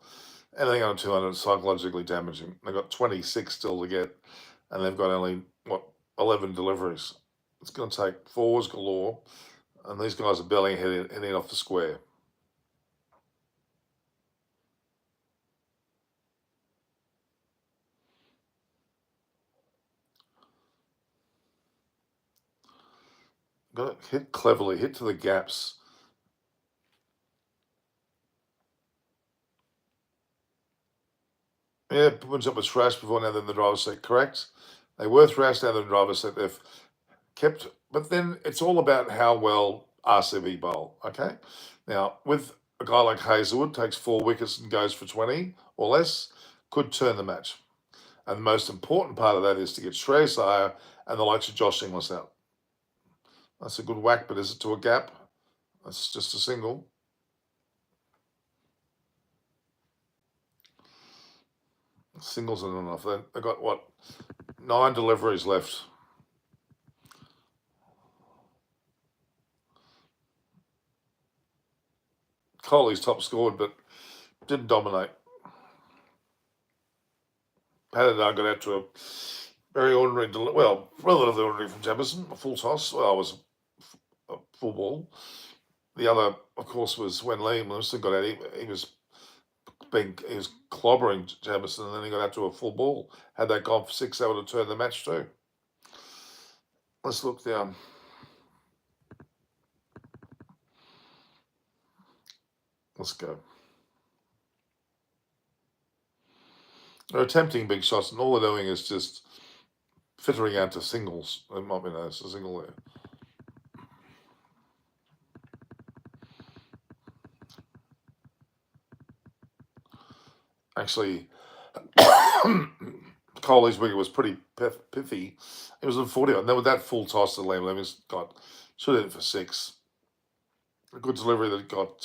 Anything under 200 is psychologically damaging. They've got 26 still to get, and they've got only, 11 deliveries. It's going to take 4s galore, and these guys are barely heading off the square. Got to hit cleverly, hit to the gaps. Yeah, Punjab was thrashed before, now they're in the driver's seat. Correct. They were thrashed, now they're in the driver's seat. They've kept, but then it's all about how well RCB bowl. Okay. Now, with a guy like Hazelwood, takes 4 wickets and goes for 20 or less, could turn the match. And the most important part of that is to get Shreyas Iyer and the likes of Josh Inglis out. That's a good whack, but is it to a gap? That's just a single. Singles are not enough. They've got, what, 9 deliveries left. Coley's top scored, but didn't dominate. Patterdale got out to a very ordinary, relatively ordinary from Jamison, a full toss. Well, it was a full ball. The other, of course, was when Liam Lewison got out. He was clobbering Jamison, and then he got out to a full ball. Had that gone for 6, they would have turned the match too. Let's look down. Let's go. They're attempting big shots, and all they're doing is just fittering out to singles. It might be nice, a single there. Actually, Coley's wicket was pretty pithy. It was a 40. And then with that full toss that Liam Lemmings got, should have hit it for 6. A good delivery that got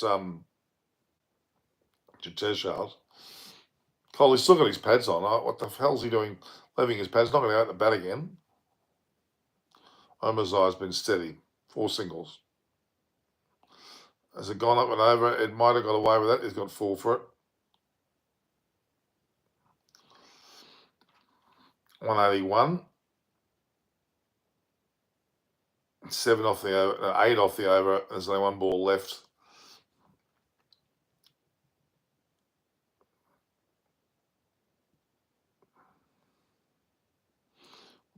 Jatesh out. Coley's still got his pads on. What the hell's he doing? Leaving his pads. Not going to go out the bat again. Omar's been steady. 4 singles. Has it gone up and over? It might have got away with that. He's got 4 for it. 181. 7 off the over, 8 off the over. There's only 1 ball left.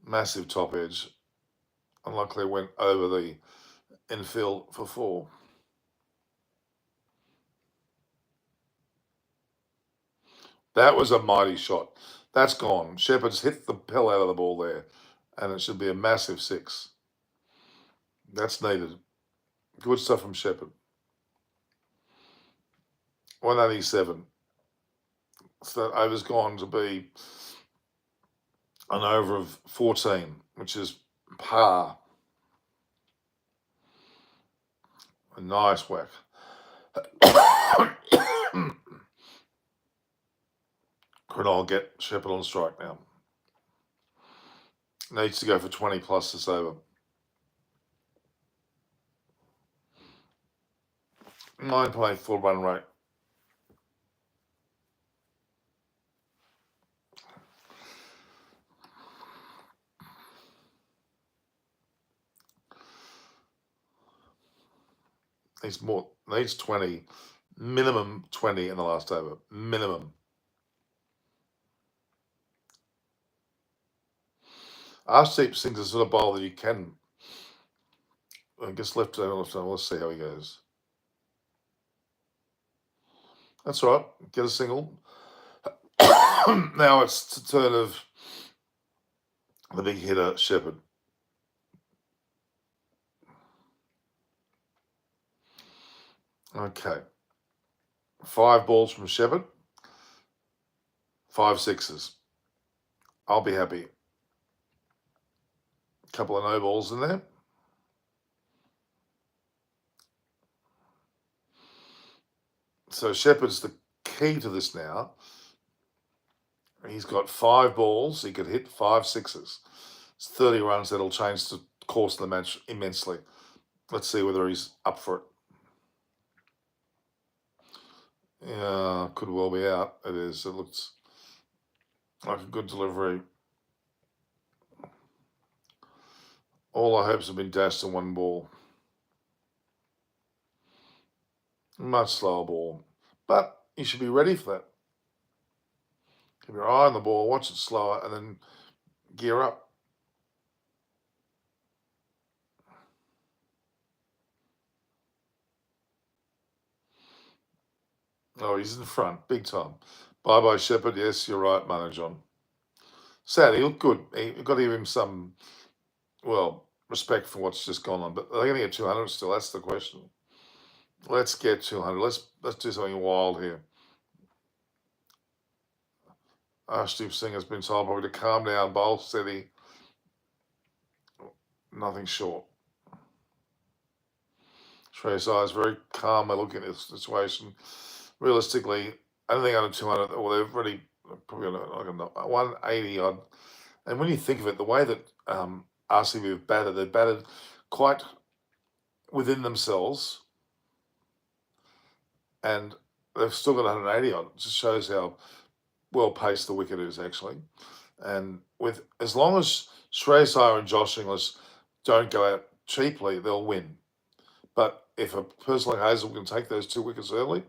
Massive top edge. Unluckily went over the infield for 4. That was a mighty shot. That's gone. Shepherd's hit the hell out of the ball there, and it should be a massive 6. That's needed. Good stuff from Shepherd. 187. So that over's gone to be an over of 14, which is par. A nice whack. Crenall get Shepherd on strike now. Needs to go for 20 plus this over. 9.84 run rate. Needs 20. Minimum 20 in the last over. Minimum. Arshdeep Singh's the sort of bowler that you can. I guess left hand, left hand. Let's see how he goes. That's right. Get a single. Now it's the turn of the big hitter, Shepherd. Okay. 5 balls from Shepherd. 5 sixes. I'll be happy. Couple of no balls in there. So Shepherd's the key to this now. He's got 5 balls. He could hit 5 sixes. It's 30 runs. That'll change the course of the match immensely. Let's see whether he's up for it. Yeah, could well be out. It is. It looks like a good delivery. All our hopes have been dashed in 1 ball. Much slower ball. But you should be ready for that. Keep your eye on the ball, watch it slower, and then gear up. Oh, he's in front, big time. Bye-bye, Shepherd. Yes, you're right, Mano John. Sad, he looked good. You've got to give him some, respect for what's just gone on. But are they going to get 200 still? That's the question. Let's get 200. Let's do something wild here. Arshdeep Singh has been told probably to calm down, bowl steady. Nothing short. Shreyas Iyer is very calm. They look at this situation. Realistically, anything under 200, well, they've already probably like a 180 odd. And when you think of it, the way that RCB have batted, they've batted quite within themselves, and they've still got 180 odd. It just shows how well paced the wicket is actually. And with as long as Shreyas Iyer and Josh Inglis don't go out cheaply, they'll win. But if a person like Hazel can take those 2 wickets early,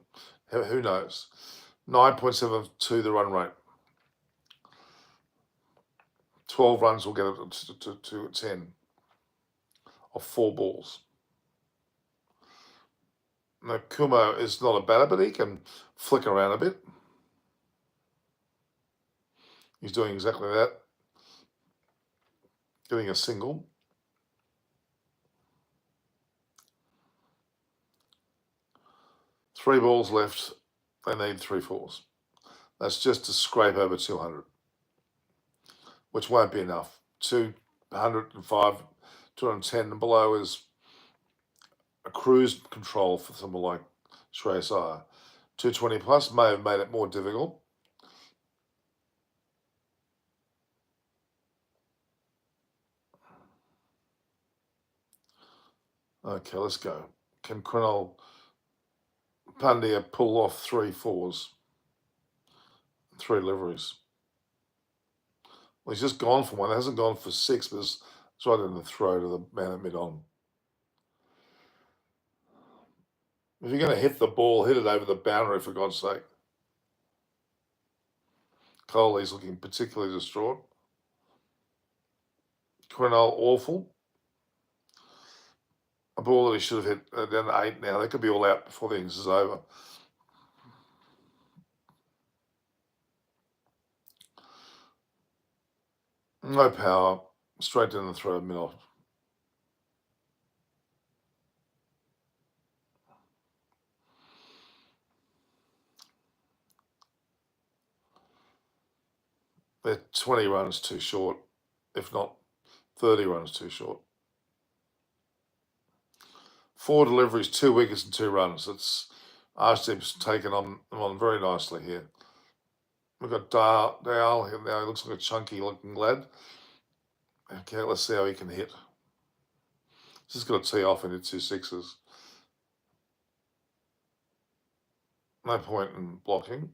who knows? 9.72 the run rate. 12 runs will get it to 10 off 4 balls. Now, Kumo is not a batter, but he can flick around a bit. He's doing exactly that. Getting a single. Three balls left. They need 3 fours. That's just to scrape over 200, which won't be enough. 205, 210 and below is a cruise control for someone like Shreyas Iyer. 220 plus may have made it more difficult. Okay, let's go. Can Kunal Pandya pull off 3 fours? 3 liveries. Well, he's just gone for one. It hasn't gone for 6, but it's right in the throat of the man at mid-on. If you're going to hit the ball, hit it over the boundary, for God's sake. Kohli's looking particularly distraught. Quinnell, awful. A ball that he should have hit down to 8 now. They could be all out before the innings is over. No power. Straight down the throat of mid-off. They're 20 runs too short, if not 30 runs too short. 4 deliveries, 2 wickets and 2 runs. It's Arshdeep's taken on very nicely here. We've got Dale here now. He looks like a chunky looking lad. Okay, let's see how he can hit. He's just got to tee off into 2 sixes. No point in blocking.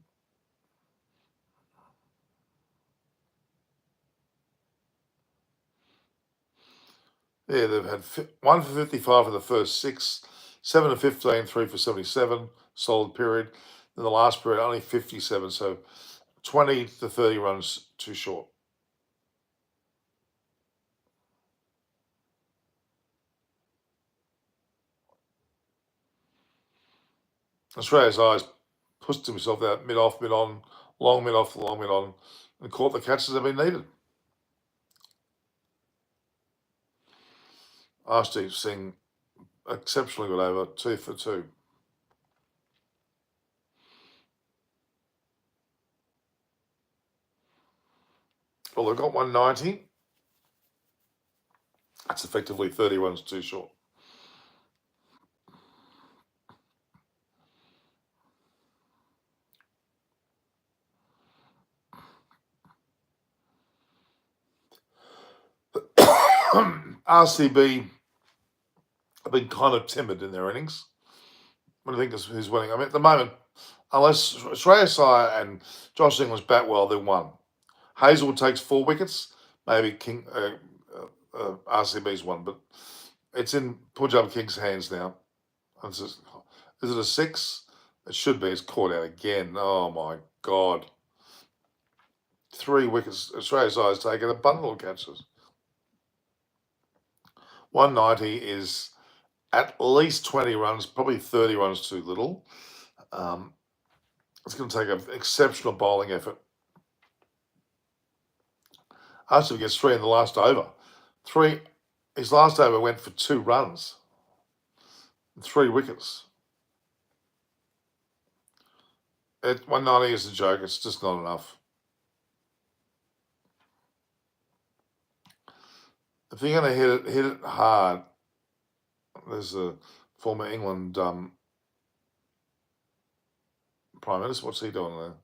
Yeah, they've had 1 for 55 for the first 6, 7 for 15, 3 for 77, solid period. Then the last period, only 57, so 20 to 30 runs too short. Australia's eyes pushed himself out mid-off, mid-on, long mid-off, long mid-on, and caught the catches that have been needed. Arshdeep Singh exceptionally good over, 2 for 2. Well, they've got 190. That's effectively 30 runs too short. RCB have been kind of timid in their innings. What do you think is who's winning? I mean, at the moment, unless Shreyas Iyer and Josh Inglis bat well, they're 1. Hazelwood takes 4 wickets. Maybe RCB's 1, but it's in Punjab Kings' hands now. Is it a 6? It should be. It's caught out again. Oh my God! 3 wickets. Australia's Eyes taken a bundle of catches. 190 is at least 20 runs, probably 30 runs too little. It's going to take an exceptional bowling effort. Archie gets 3 in the last over. His last over went for 2 runs, 3 wickets. 190 is a joke. It's just not enough. If you're going to hit it hard, there's a former England Prime Minister. What's he doing there?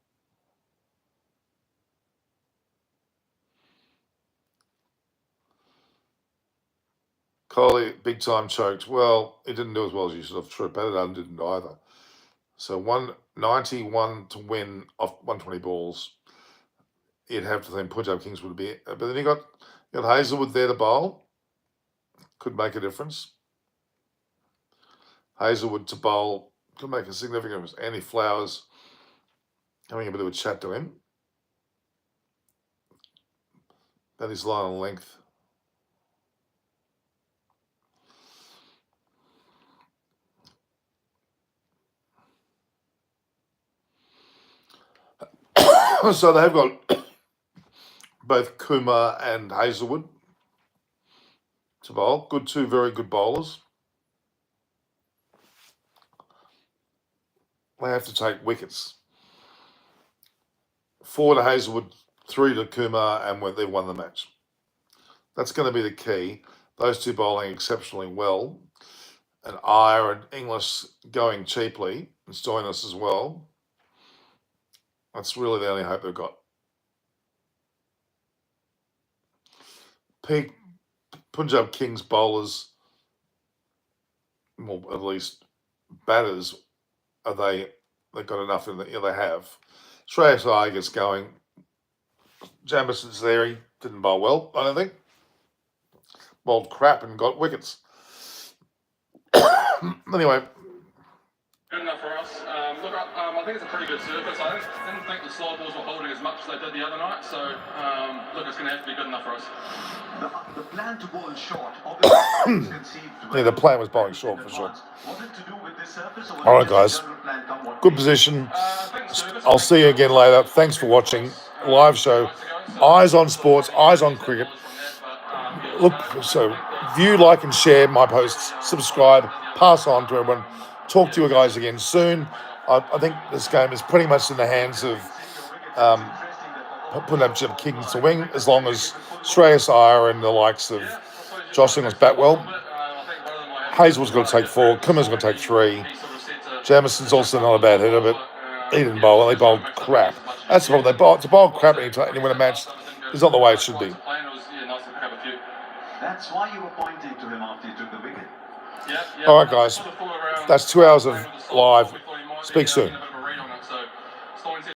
Coley, big time choked. Well, he didn't do as well as you should have. True, Paddington didn't either. So 191 to win off 120 balls. You'd have to think Punjab Kings would be, but then you got Hazelwood there to bowl. Could make a difference. Hazelwood to bowl could make a significant difference. Andy Flowers having a bit of a chat to him. That is line and length. So they've got both Kumar and Hazelwood to bowl. Two very good bowlers. They have to take wickets. 4 to Hazelwood, 3 to Kumar, and they've won the match. That's going to be the key. Those two bowling exceptionally well. And Iyer and Inglis going cheaply, and Stoinis as well. That's really the only hope they've got. Peak Punjab Kings bowlers, well, at least batters, they've got enough in the, they have. Shreyas Iyer gets going. Jamison's there. He didn't bowl well, I don't think. Bowled crap and got wickets. Anyway. Good enough for us. Look, I think it's a pretty good surface. I didn't think the slow balls were holding as much as they did the other night. So, look, it's going to have to be good enough for us. The plan to bowl short, obviously, conceived. Yeah, the plan was bowling short for sure. All right, guys. Good position. I'll see you again later. Thanks for watching. Live show. Eyes on sports. Eyes on cricket. Look, so view, like, and share my posts. Subscribe. Pass on to everyone. Talk to you guys again soon. I think this game is pretty much in the hands of Punjab Kings to win, as long as Shreyas Iyer and the likes of Josh Inglis bat well. Hazelwood's got to take 4. Kummer's got to take 3. Jamison's also not a bad hitter, but he didn't bowl. They bowled crap. That's the problem. To bowl crap and you win a match is not the way it should be. That's why you were pointing to him after you took the wicket. All right, guys. That's 2 hours of live. Speak soon.